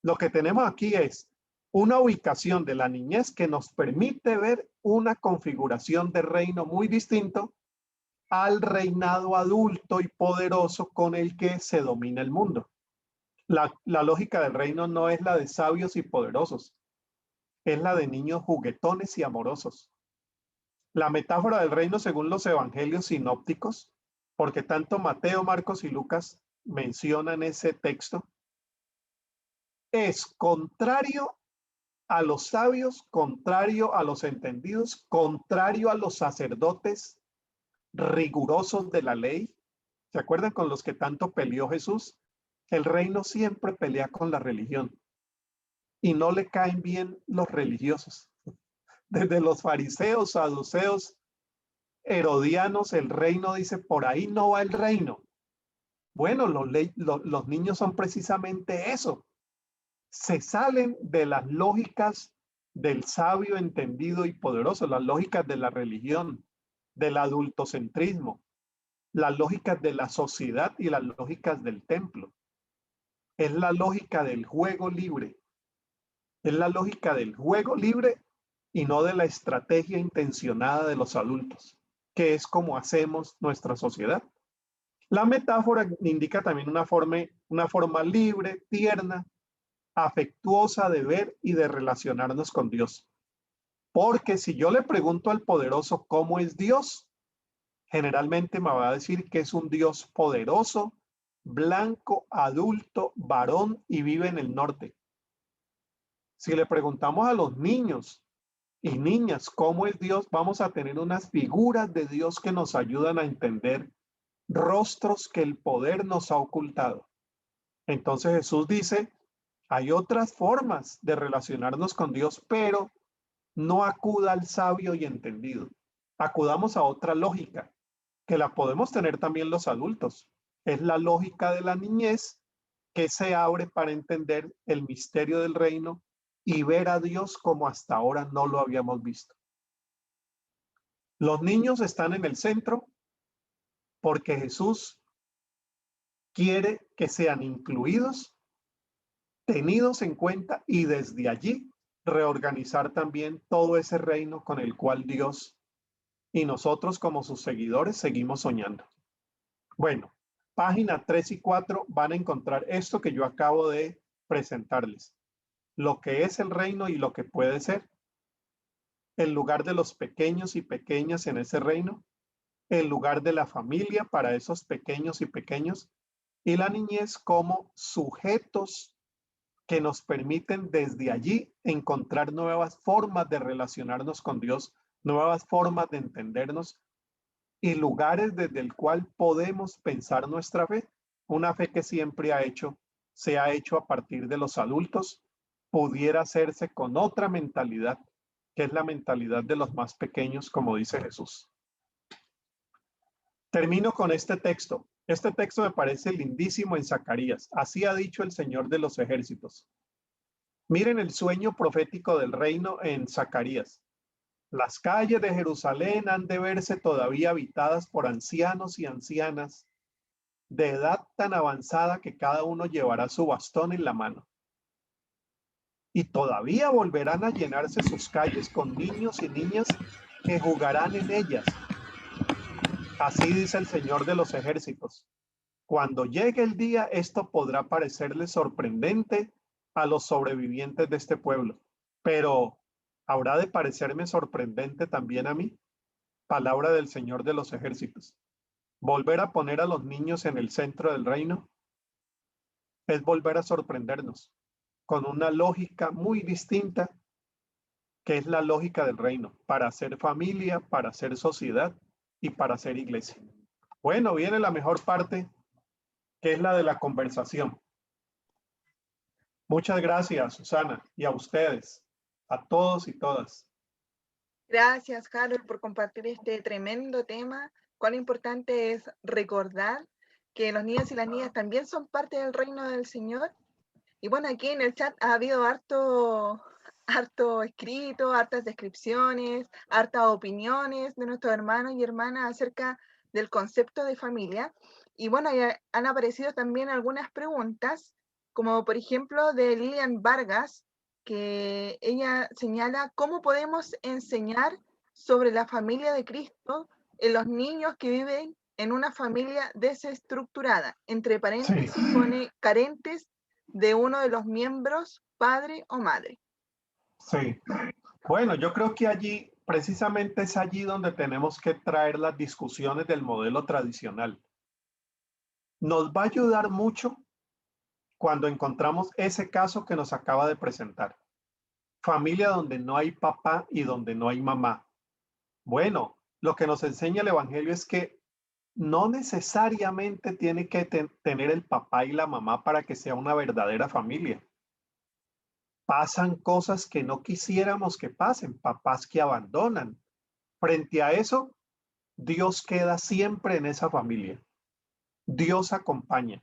S1: Lo que tenemos aquí es una ubicación de la niñez que nos permite ver una configuración de reino muy distinto al reinado adulto y poderoso con el que se domina el mundo. La lógica del reino no es la de sabios y poderosos, es la de niños juguetones y amorosos. La metáfora del reino según los evangelios sinópticos, porque tanto Mateo, Marcos y Lucas mencionan ese texto, es contrario a los sabios, contrario a los entendidos, contrario a los sacerdotes rigurosos de la ley. ¿Se acuerdan con los que tanto peleó Jesús? El reino siempre pelea con la religión y no le caen bien los religiosos. Desde los fariseos, saduceos, herodianos, el reino dice, por ahí no va el reino. Bueno, los niños son precisamente eso. Se salen de las lógicas del sabio, entendido y poderoso, las lógicas de la religión, del adultocentrismo, las lógicas de la sociedad y las lógicas del templo. Es la lógica del juego libre. Es la lógica del juego libre y no de la estrategia intencionada de los adultos, que es como hacemos nuestra sociedad. La metáfora indica también una forma libre, tierna, afectuosa de ver y de relacionarnos con Dios. Porque si yo le pregunto al poderoso cómo es Dios, generalmente me va a decir que es un Dios poderoso, blanco, adulto, varón y vive en el norte. Si le preguntamos a los niños y niñas cómo es Dios, vamos a tener unas figuras de Dios que nos ayudan a entender rostros que el poder nos ha ocultado. Entonces Jesús dice, hay otras formas de relacionarnos con Dios, pero no acuda al sabio y entendido. Acudamos a otra lógica, que la podemos tener también los adultos. Es la lógica de la niñez que se abre para entender el misterio del reino y ver a Dios como hasta ahora no lo habíamos visto. Los niños están en el centro porque Jesús quiere que sean incluidos, tenidos en cuenta y desde allí reorganizar también todo ese reino con el cual Dios y nosotros como sus seguidores seguimos soñando. Bueno, página 3 y 4 van a encontrar esto que yo acabo de presentarles. Lo que es el reino y lo que puede ser. El lugar de los pequeños y pequeñas en ese reino. El lugar de la familia para esos pequeños y pequeños. Y la niñez como sujetos que nos permiten desde allí encontrar nuevas formas de relacionarnos con Dios, nuevas formas de entendernos y lugares desde el cual podemos pensar nuestra fe, una fe que siempre se ha hecho a partir de los adultos, pudiera hacerse con otra mentalidad, que es la mentalidad de los más pequeños, como dice Jesús. Termino con este texto. Este texto me parece lindísimo en Zacarías. Así ha dicho el Señor de los ejércitos. Miren el sueño profético del reino en Zacarías. Las calles de Jerusalén han de verse todavía habitadas por ancianos y ancianas de edad tan avanzada que cada uno llevará su bastón en la mano. Y todavía volverán a llenarse sus calles con niños y niñas que jugarán en ellas. Así dice el Señor de los ejércitos. Cuando llegue el día, esto podrá parecerle sorprendente a los sobrevivientes de este pueblo, pero ¿habrá de parecerme sorprendente también a mí? Palabra del Señor de los ejércitos. Volver a poner a los niños en el centro del reino es volver a sorprendernos con una lógica muy distinta, que es la lógica del reino, para hacer familia, para hacer sociedad y para hacer iglesia. Bueno, viene la mejor parte, que es la de la conversación. Muchas gracias, Susana, y a ustedes, a todos y todas.
S2: Gracias, Harold, por compartir este tremendo tema. Cuán importante es recordar que los niños y las niñas también son parte del reino del Señor. Y bueno, aquí en el chat ha habido harto escrito, hartas descripciones, hartas opiniones de nuestros hermanos y hermanas acerca del concepto de familia. Y bueno, han aparecido también algunas preguntas, como por ejemplo de Lilian Vargas, que ella señala cómo podemos enseñar sobre la familia de Cristo en los niños que viven en una familia desestructurada. Entre paréntesis
S1: Sí.
S2: pone carentes de uno de los miembros, padre o madre.
S1: Sí. Bueno, yo creo que allí, precisamente es allí donde tenemos que traer las discusiones del modelo tradicional. Nos va a ayudar mucho cuando encontramos ese caso que nos acaba de presentar. Familia donde no hay papá y donde no hay mamá. Bueno, lo que nos enseña el Evangelio es que no necesariamente tiene que tener el papá y la mamá para que sea una verdadera familia. Pasan cosas que no quisiéramos que pasen, papás que abandonan. Frente a eso, Dios queda siempre en esa familia. Dios acompaña.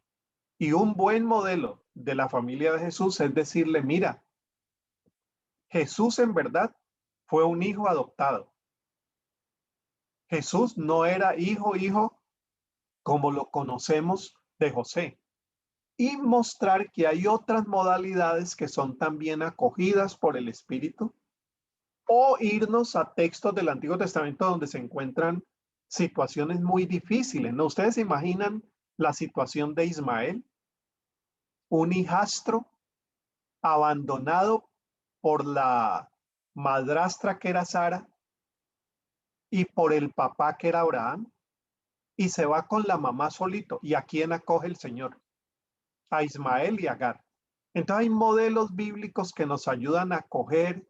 S1: Y un buen modelo de la familia de Jesús es decirle, mira, Jesús en verdad fue un hijo adoptado. Jesús no era hijo como lo conocemos de José. Y mostrar que hay otras modalidades que son también acogidas por el Espíritu, o irnos a textos del Antiguo Testamento donde se encuentran situaciones muy difíciles, ¿no? ¿Ustedes se imaginan la situación de Ismael, un hijastro abandonado por la madrastra que era Sara y por el papá que era Abraham, y se va con la mamá solito? ¿Y a quién acoge el Señor? A Ismael y a Agar. Entonces hay modelos bíblicos que nos ayudan a acoger,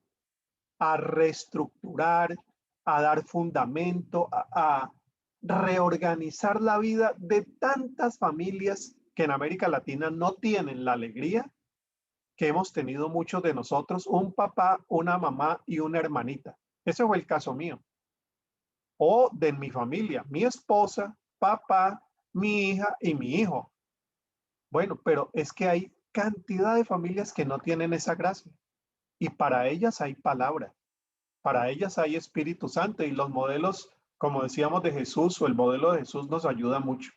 S1: a reestructurar, a dar fundamento, a reorganizar la vida de tantas familias que en América Latina no tienen la alegría que hemos tenido muchos de nosotros, un papá, una mamá y una hermanita. Ese fue el caso mío. O de mi familia, mi esposa, papá, mi hija y mi hijo. Bueno, pero es que hay cantidad de familias que no tienen esa gracia. Y para ellas hay palabra, para ellas hay Espíritu Santo, y los modelos, como decíamos, de Jesús, o el modelo de Jesús nos ayuda mucho.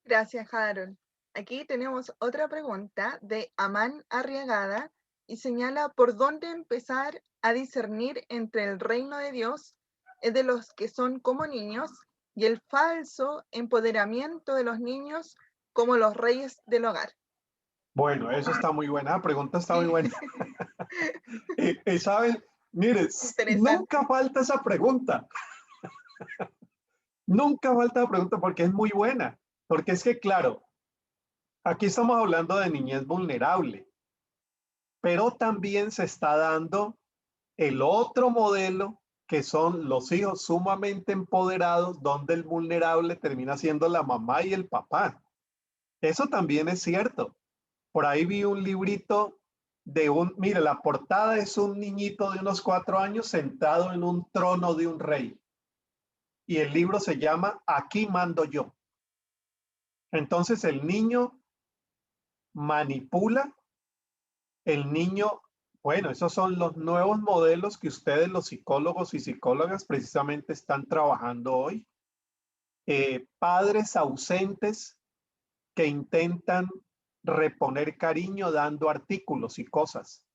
S2: Gracias, Harold. Aquí tenemos otra pregunta de Amán Arriagada y señala por dónde empezar a discernir entre el reino de Dios es de los que son como niños y el falso empoderamiento de los niños como los reyes del hogar.
S1: Bueno, eso está muy buena, la pregunta está muy buena. Y saben, mire,
S2: Interesante.
S1: nunca falta esa pregunta, nunca falta la pregunta porque es muy buena, porque es que, claro, aquí estamos hablando de niñez vulnerable, pero también se está dando el otro modelo que son los hijos sumamente empoderados, donde el vulnerable termina siendo la mamá y el papá. Eso también es cierto. Por ahí vi un librito mire, la portada es un niñito de unos 4 años sentado en un trono de un rey. Y el libro se llama Aquí mando yo. Entonces el niño manipula, el niño, bueno, esos son los nuevos modelos que ustedes, los psicólogos y psicólogas, precisamente están trabajando hoy. Padres ausentes que intentan reponer cariño dando artículos y cosas.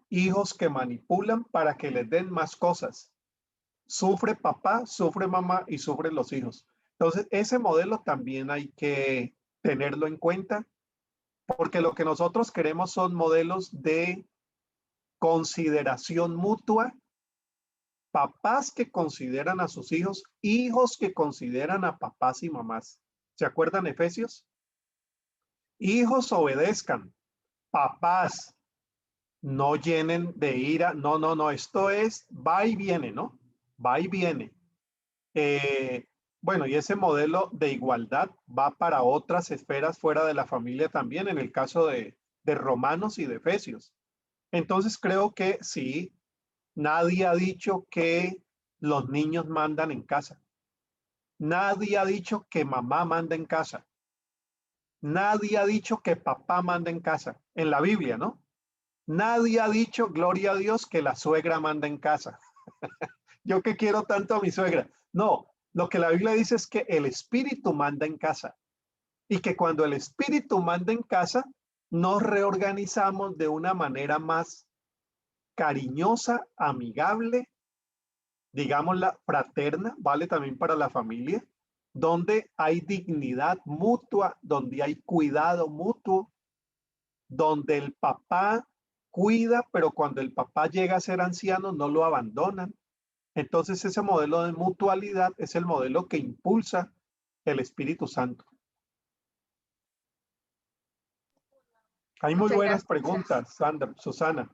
S1: Hijos que manipulan para que les den más cosas. Sufre papá, sufre mamá y sufren los hijos. Entonces, ese modelo también hay que tenerlo en cuenta, porque lo que nosotros queremos son modelos de consideración mutua, papás que consideran a sus hijos, hijos que consideran a papás y mamás. ¿Se acuerdan Efesios? Hijos obedezcan, papás no llenen de ira. No, no, no, esto es va y viene, ¿no? Va y viene. Bueno, y ese modelo de igualdad va para otras esferas fuera de la familia también, en el caso de Romanos y de Efesios. Entonces creo que sí, nadie ha dicho que los niños mandan en casa. Nadie ha dicho que mamá manda en casa. Nadie ha dicho que papá manda en casa. En la Biblia, ¿no? Nadie ha dicho, gloria a Dios, que la suegra manda en casa. Yo que quiero tanto a mi suegra. No, lo que la Biblia dice es que el Espíritu manda en casa y que cuando el Espíritu manda en casa, nos reorganizamos de una manera más cariñosa, amigable, digámosla, fraterna, vale también para la familia, donde hay dignidad mutua, donde hay cuidado mutuo, donde el papá cuida, pero cuando el papá llega a ser anciano no lo abandonan. Entonces ese modelo de mutualidad es el modelo que impulsa el Espíritu Santo. Hay muy
S2: Muchas
S1: buenas
S2: gracias.
S1: preguntas, Sandra, Susana.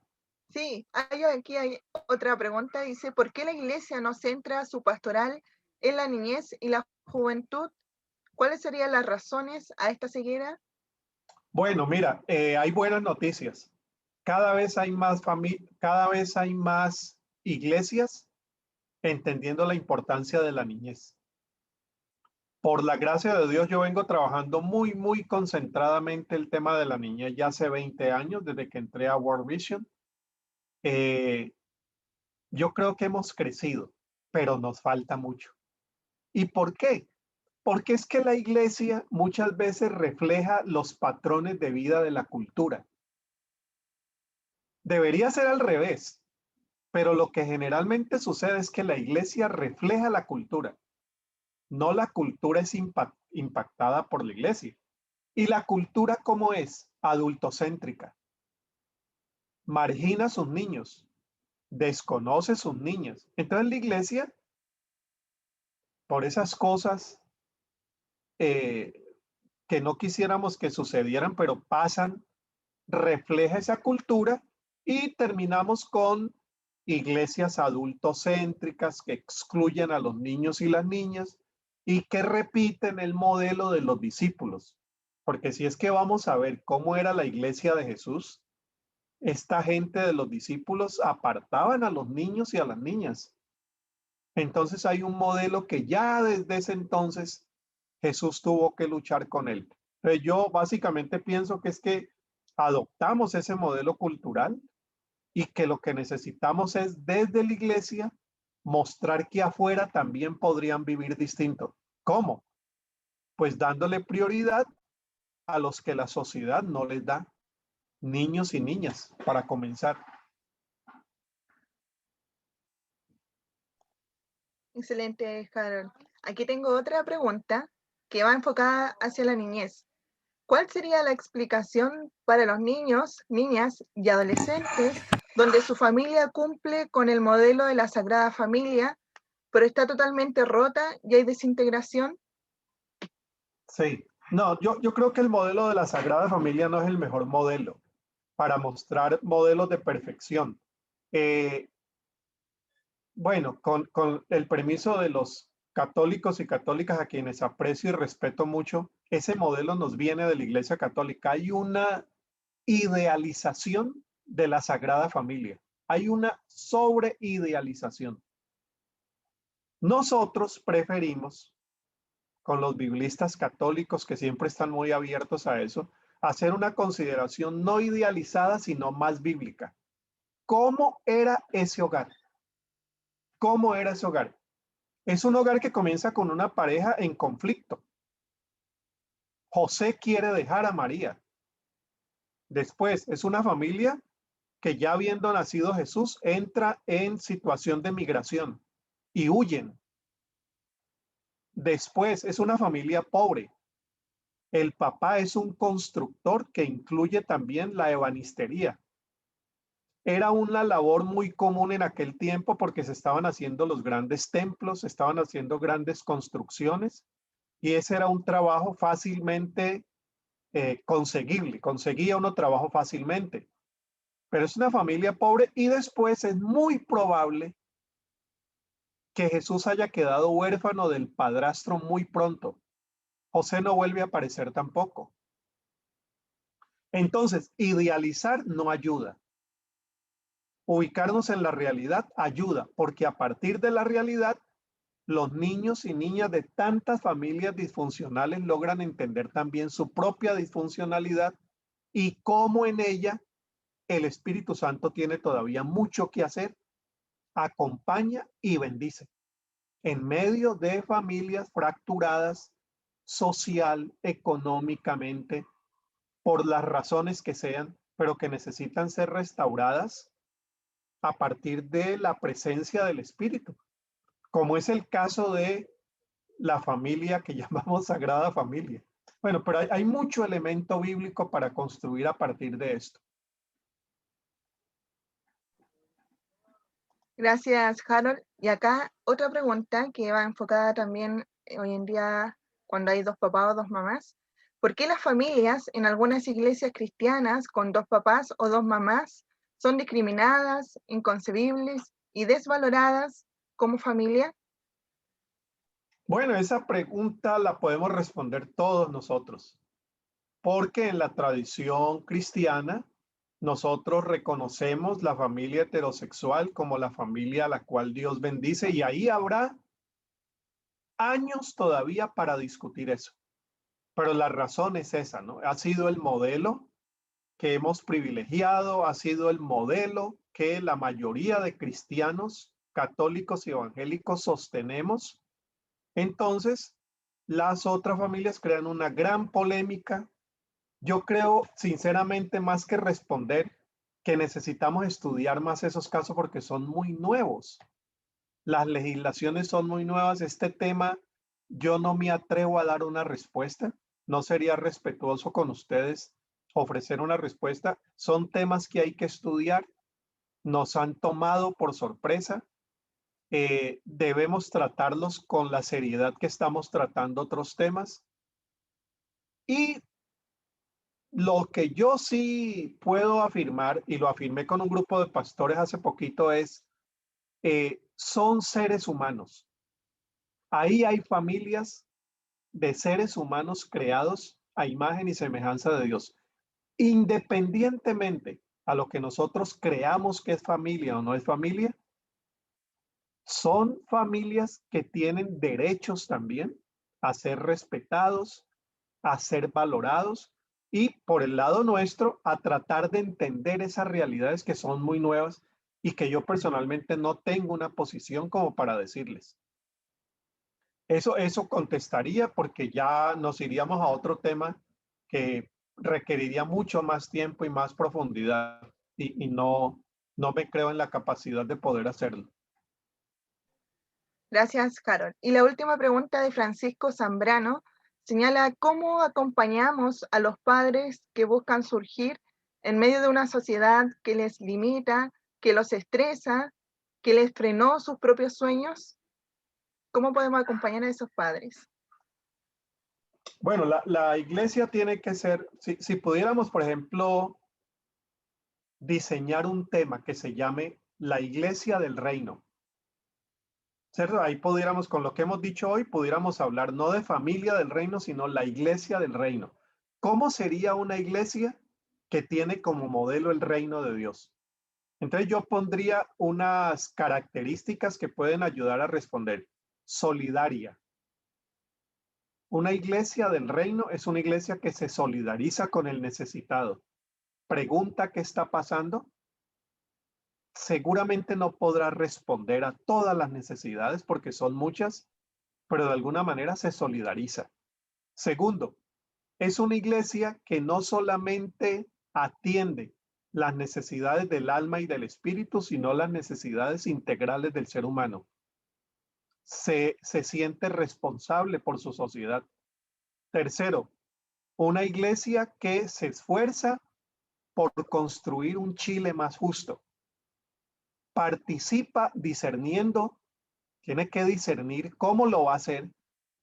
S2: Sí, aquí hay otra pregunta. Dice, ¿por qué la iglesia no centra su pastoral en la niñez y la juventud? ¿Cuáles serían las razones a esta ceguera?
S1: Bueno, mira, hay buenas noticias. Cada vez hay más cada vez hay más iglesias entendiendo la importancia de la niñez. Por la gracia de Dios, yo vengo trabajando muy concentradamente el tema de la niñez ya hace 20 años, desde que entré a World Vision. Yo creo que hemos crecido, pero nos falta mucho. ¿Y por qué? Porque es que la iglesia muchas veces refleja los patrones de vida de la cultura. Debería ser al revés, pero lo que generalmente sucede es que la iglesia refleja la cultura, no la cultura es impactada por la iglesia. ¿Y la cultura cómo es? Adultocéntrica. Margina a sus niños, desconoce a sus niñas. Entonces la iglesia, por esas cosas eh, que no quisiéramos que sucedieran, pero pasan, refleja esa cultura y terminamos con iglesias adultocéntricas que excluyen a los niños y las niñas y que repiten el modelo de los discípulos. Porque si es que vamos a ver cómo era la iglesia de Jesús, esta gente de los discípulos apartaban a los niños y a las niñas. Entonces hay un modelo que ya desde ese entonces Jesús tuvo que luchar con él. Entonces yo básicamente pienso que es que adoptamos ese modelo cultural y que lo que necesitamos es desde la iglesia mostrar que afuera también podrían vivir distinto. ¿Cómo? Pues dándole prioridad a los que la sociedad no les da, niños y niñas, para comenzar.
S2: Excelente, Harold. Aquí tengo otra pregunta que va enfocada hacia la niñez. ¿Cuál sería la explicación para los niños, niñas y adolescentes donde su familia cumple con el modelo de la Sagrada Familia, pero está totalmente rota y hay desintegración?
S1: Sí, no, yo creo que el modelo de la Sagrada Familia no es el mejor modelo para mostrar modelos de perfección. Bueno, con el permiso de los católicos y católicas a quienes aprecio y respeto mucho, ese modelo nos viene de la Iglesia Católica. Hay una idealización de la Sagrada Familia. Hay una sobreidealización. Nosotros preferimos, con los biblistas católicos que siempre están muy abiertos a eso, hacer una consideración no idealizada, sino más bíblica. ¿Cómo era ese hogar? ¿Cómo era ese hogar? Es un hogar que comienza con una pareja en conflicto. José quiere dejar a María. Después es una familia que ya habiendo nacido Jesús entra en situación de migración y huyen. Después es una familia pobre. El papá es un constructor que incluye también la ebanistería. Era una labor muy común en aquel tiempo porque se estaban haciendo los grandes templos, se estaban haciendo grandes construcciones y ese era un trabajo fácilmente conseguible. Conseguía uno trabajo fácilmente. Pero es una familia pobre y después es muy probable que Jesús haya quedado huérfano del padrastro muy pronto. José no vuelve a aparecer tampoco. Entonces, idealizar no ayuda. Ubicarnos en la realidad ayuda, porque a partir de la realidad, los niños y niñas de tantas familias disfuncionales logran entender también su propia disfuncionalidad y cómo en ella el Espíritu Santo tiene todavía mucho que hacer, acompaña y bendice en medio de familias fracturadas social, económicamente, por las razones que sean, pero que necesitan ser restauradas a partir de la presencia del Espíritu, como es el caso de la familia que llamamos Sagrada Familia. Bueno, pero hay mucho elemento bíblico para construir a partir de esto.
S2: Gracias, Harold. Y acá otra pregunta que va enfocada también hoy en día cuando hay dos papás o dos mamás. ¿Por qué las familias en algunas iglesias cristianas con dos papás o dos mamás son discriminadas, inconcebibles y desvaloradas como familia?
S1: Bueno, esa pregunta la podemos responder todos nosotros, porque en la tradición cristiana nosotros reconocemos la familia heterosexual como la familia a la cual Dios bendice y ahí habrá años todavía para discutir eso. Pero la razón es esa, ¿no? Ha sido el modelo que hemos privilegiado, ha sido el modelo que la mayoría de cristianos católicos y evangélicos sostenemos. Entonces, las otras familias crean una gran polémica. Yo creo, sinceramente, más que responder, que necesitamos estudiar más esos casos porque son muy nuevos. Las legislaciones son muy nuevas. Este tema, yo no me atrevo a dar una respuesta. No sería respetuoso con ustedes ofrecer una respuesta. Son temas que hay que estudiar. Nos han tomado por sorpresa. Debemos tratarlos con la seriedad que estamos tratando otros temas. Y lo que yo sí puedo afirmar, y lo afirmé con un grupo de pastores hace poquito, es, son seres humanos. Ahí hay familias de seres humanos creados a imagen y semejanza de Dios. Independientemente a lo que nosotros creamos que es familia o no es familia, son familias que tienen derechos también a ser respetados, a ser valorados y por el lado nuestro a tratar de entender esas realidades que son muy nuevas y que yo personalmente no tengo una posición como para decirles. Eso contestaría porque ya nos iríamos a otro tema que requeriría mucho más tiempo y más profundidad y no me creo en la capacidad de poder hacerlo.
S2: Gracias, Harold. Y la última pregunta de Francisco Zambrano señala cómo acompañamos a los padres que buscan surgir en medio de una sociedad que les limita, que los estresa, que les frenó sus propios sueños. ¿Cómo podemos acompañar a esos padres?
S1: Bueno, la iglesia tiene que ser, si pudiéramos, por ejemplo, diseñar un tema que se llame la iglesia del reino. ¿cierto? Ahí pudiéramos, con lo que hemos dicho hoy, pudiéramos hablar no de familia del reino, sino la iglesia del reino. ¿Cómo sería una iglesia que tiene como modelo el reino de Dios? Entonces yo pondría unas características que pueden ayudar a responder. Solidaria. Una iglesia del reino es una iglesia que se solidariza con el necesitado. Pregunta qué está pasando. Seguramente no podrá responder a todas las necesidades porque son muchas, pero de alguna manera se solidariza. Segundo, es una iglesia que no solamente atiende las necesidades del alma y del espíritu, sino las necesidades integrales del ser humano. Se siente responsable por su sociedad. Tercero, una iglesia que se esfuerza por construir un Chile más justo. Participa discerniendo, tiene que discernir cómo lo va a hacer,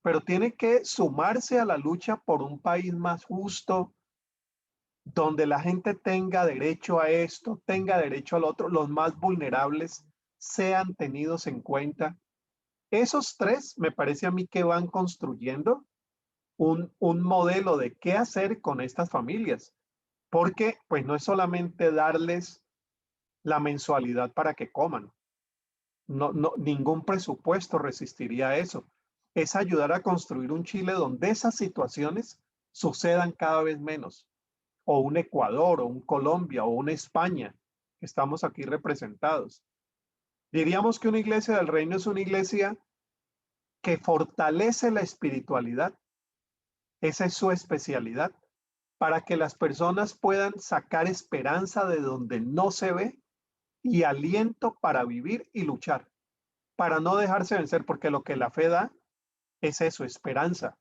S1: pero tiene que sumarse a la lucha por un país más justo, donde la gente tenga derecho a esto, tenga derecho al otro, los más vulnerables sean tenidos en cuenta. Esos tres me parece a mí que van construyendo un modelo de qué hacer con estas familias, porque pues no es solamente darles la mensualidad para que coman, no, ningún presupuesto resistiría a eso. Es ayudar a construir un Chile donde esas situaciones sucedan cada vez menos, o un Ecuador, o un Colombia, o una España, que estamos aquí representados. Diríamos que una iglesia del reino es una iglesia que fortalece la espiritualidad, esa es su especialidad, para que las personas puedan sacar esperanza de donde no se ve y aliento para vivir y luchar, para no dejarse vencer, porque lo que la fe da es eso, esperanza,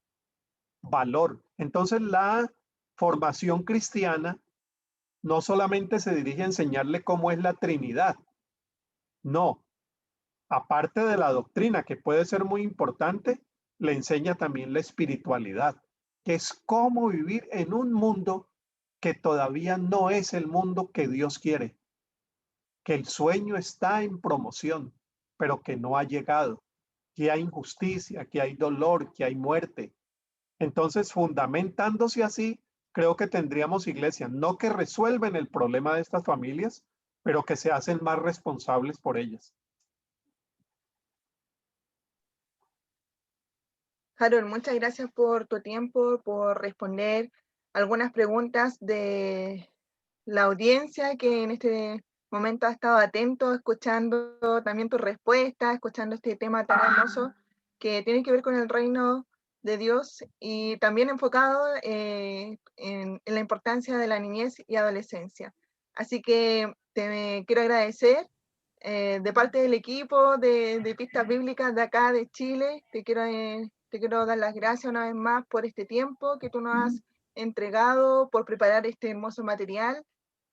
S1: valor. Entonces la formación cristiana no solamente se dirige a enseñarle cómo es la Trinidad, no, aparte de la doctrina, que puede ser muy importante, le enseña también la espiritualidad, que es cómo vivir en un mundo que todavía no es el mundo que Dios quiere, que el sueño está en promoción, pero que no ha llegado, que hay injusticia, que hay dolor, que hay muerte. Entonces, fundamentándose así, creo que tendríamos iglesias, no que resuelven el problema de estas familias, pero que se hacen más responsables por ellas.
S2: Harold, muchas gracias por tu tiempo, por responder algunas preguntas de la audiencia que en este momento ha estado atento, escuchando también tus respuestas, escuchando este tema tan hermoso que tiene que ver con el reino de Dios y también enfocado en la importancia de la niñez y adolescencia. Así que te quiero agradecer de parte del equipo de Pistas Bíblicas de acá de Chile. Te quiero dar las gracias una vez más por este tiempo que tú nos has entregado, por preparar este hermoso material.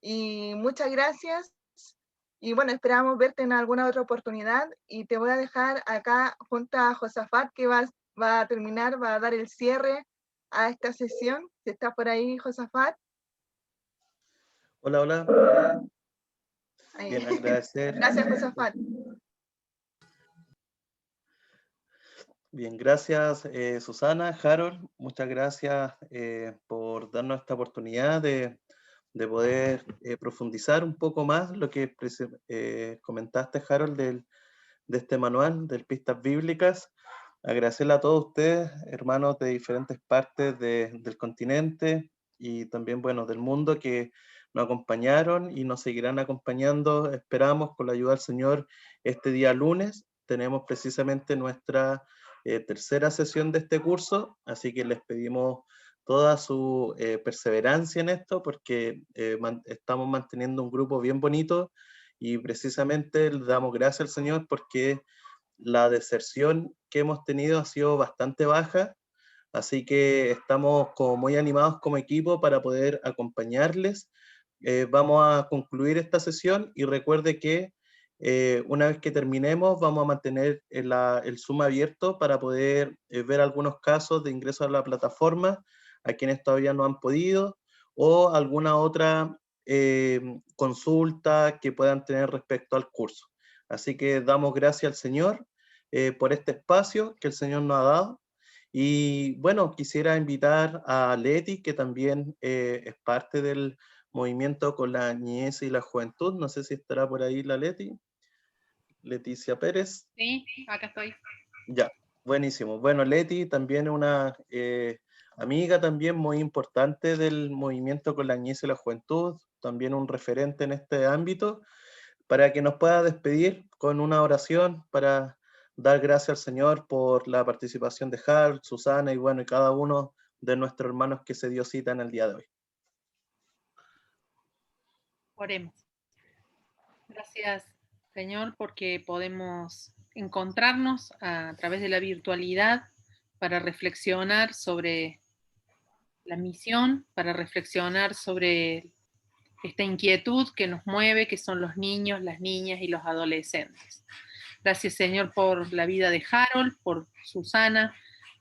S2: Y muchas gracias. Y bueno, esperamos verte en alguna otra oportunidad. Y te voy a dejar acá junto a Josafat, que va a terminar, va a dar el cierre a esta sesión. Si estás por ahí, Josafat.
S3: Hola, hola.
S2: Ahí.
S3: Bien, agradecer.
S2: Gracias, Josafat.
S3: Bien, gracias Susana, Harold, muchas gracias por darnos esta oportunidad de poder profundizar un poco más lo que comentaste, Harold, de este manual de Pistas Bíblicas. Agradecerle a todos ustedes, hermanos de diferentes partes del continente y también, bueno, del mundo, que nos acompañaron y nos seguirán acompañando. Esperamos, con la ayuda del Señor, este día lunes tenemos precisamente nuestra tercera sesión de este curso, así que les pedimos toda su perseverancia en esto, porque estamos manteniendo un grupo bien bonito y precisamente le damos gracias al Señor porque la deserción que hemos tenido ha sido bastante baja, así que estamos como muy animados como equipo para poder acompañarles. Vamos a concluir esta sesión y recuerde que una vez que terminemos vamos a mantener el Zoom abierto para poder ver algunos casos de ingreso a la plataforma a quienes todavía no han podido, o alguna otra consulta que puedan tener respecto al curso. Así que damos gracias al Señor. por este espacio que el Señor nos ha dado. Y bueno, quisiera invitar a Leti, que también es parte del movimiento con la niñez y la juventud. No sé si estará por ahí la Leti. Leticia Pérez.
S4: Sí, acá estoy.
S3: Ya, buenísimo. Bueno, Leti también es una amiga también muy importante del movimiento con la niñez y la juventud, también un referente en este ámbito, para que nos pueda despedir con una oración para dar gracias al Señor por la participación de Harold, Susana y bueno, y cada uno de nuestros hermanos que se dio cita en el día de hoy.
S4: Oremos. Gracias, Señor, porque podemos encontrarnos a través de la virtualidad para reflexionar sobre la misión, para reflexionar sobre esta inquietud que nos mueve, que son los niños, las niñas y los adolescentes. Gracias, Señor, por la vida de Harold, por Susana,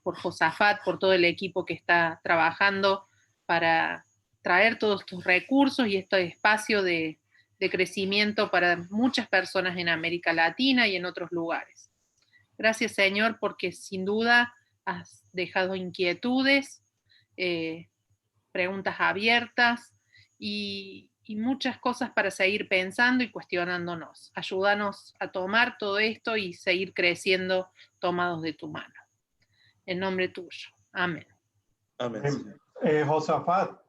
S4: por Josafat, por todo el equipo que está trabajando para traer todos estos recursos y este espacio de crecimiento para muchas personas en América Latina y en otros lugares. Gracias, Señor, porque sin duda has dejado inquietudes, preguntas abiertas y muchas cosas para seguir pensando y cuestionándonos. Ayúdanos a tomar todo esto y seguir creciendo tomados de tu mano. En nombre tuyo. Amén.
S3: Amén.
S1: Josafat,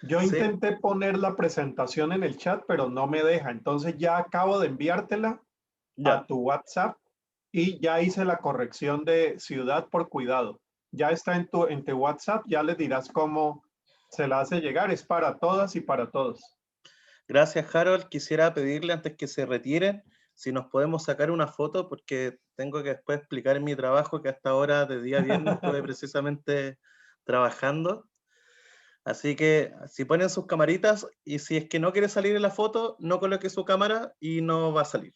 S1: yo
S3: Sí.
S1: intenté poner la presentación en el chat, pero no me deja. Entonces ya acabo de enviártela
S3: Ya.
S1: a tu WhatsApp y ya hice la corrección de ciudad por cuidado. Ya está en tu WhatsApp, ya les dirás cómo se la hace llegar. Es para todas y para todos.
S3: Gracias, Harold. Quisiera pedirle antes que se retiren si nos podemos sacar una foto porque tengo que después explicar en mi trabajo que hasta ahora de día viernes estuve precisamente trabajando. Así que si ponen sus camaritas y si es que no quiere salir en la foto, no coloque su cámara y no va a salir.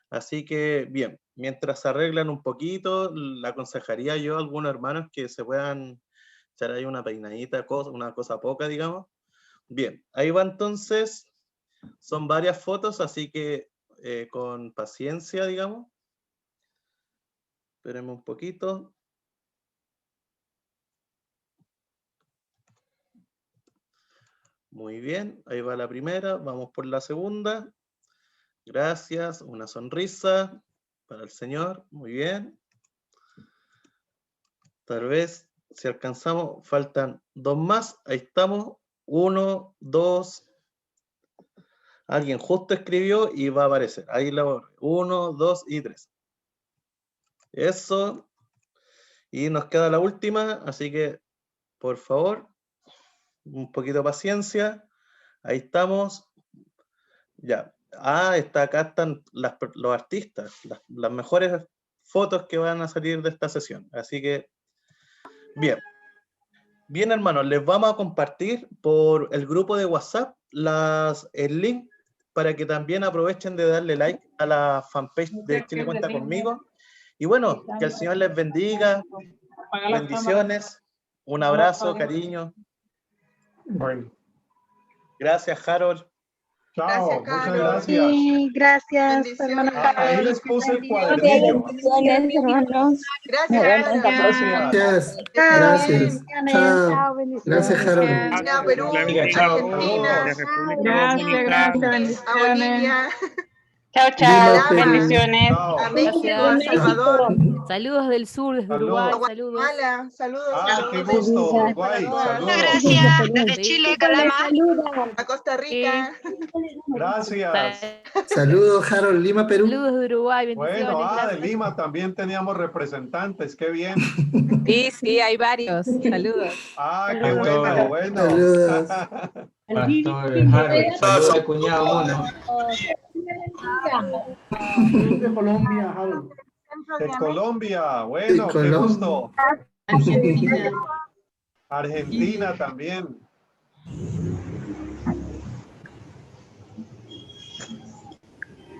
S3: Así que bien, mientras se arreglan un poquito, le aconsejaría yo a algunos hermanos que se puedan echar ahí una peinadita, una cosa poca, digamos. Bien, ahí va entonces. Son varias fotos, así que con paciencia, digamos. Esperemos un poquito. Muy bien, ahí va la primera. Vamos por la segunda. Gracias, una sonrisa para el Señor. Muy bien. Tal vez, si alcanzamos, faltan dos más. Ahí estamos. 1, 2. Alguien justo escribió y va a aparecer. Ahí la borré. 1, 2 y 3. Eso. Y nos queda la última, así que, por favor, un poquito de paciencia. Ahí estamos. Ya. Acá están los artistas, las mejores fotos que van a salir de esta sesión. Así que, bien. Bien, hermanos, les vamos a compartir por el grupo de WhatsApp el link para que también aprovechen de darle like a la fanpage de Chile Cuenta Conmigo. Y bueno, que el Señor les bendiga. Bendiciones. Un abrazo, cariño.
S1: Bueno.
S3: Gracias, Harold.
S1: Chao,
S2: Gracias,
S1: muchas
S2: Carol.
S1: gracias.
S5: Sí, gracias,
S2: Bendiciones.
S5: hermano.
S1: Ahí les puse el
S5: Ok,
S1: cuadernillo.
S5: bendiciones, hermanos.
S2: Gracias,
S5: Nos vemos la
S2: Carol.
S5: próxima.
S1: Gracias.
S2: Chao.
S5: Gracias.
S2: Bien.
S5: Chao, bendiciones.
S6: Gracias, Harold.
S2: Chao, Perú, Argentina,
S5: Gracias,
S2: a Bolivia,
S7: Chao,
S6: Lima,
S7: chao.
S6: Perú.
S7: Bendiciones.
S1: Chao.
S2: a México, a
S8: Gracias.
S2: Salvador,
S8: Saludos del sur, desde
S1: Saludos.
S8: Uruguay,
S2: a
S8: saludos.
S2: Guatemala. Saludos,
S1: Qué
S2: saludos.
S1: gusto,
S2: Para
S1: Uruguay.
S2: todas.
S1: Saludos.
S7: Gracias. Desde
S8: Sí.
S7: Chile, Calama.
S2: A Costa Rica.
S1: Gracias.
S6: Saludos, Harold. Lima, Perú.
S8: Saludos de Uruguay, bendiciones.
S1: Bueno, de
S8: gracias.
S1: Lima también teníamos representantes. Qué bien.
S8: Sí, sí, hay varios. Saludos.
S1: Qué bueno, bueno.
S6: Saludos.
S9: Pastor Harold, saludos al cuñado Mono.
S6: De Colombia, Harold.
S1: De Colombia, bueno,
S6: De
S1: qué
S6: Colombia.
S1: gusto.
S5: Argentina.
S1: Argentina también.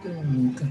S6: Qué bonito.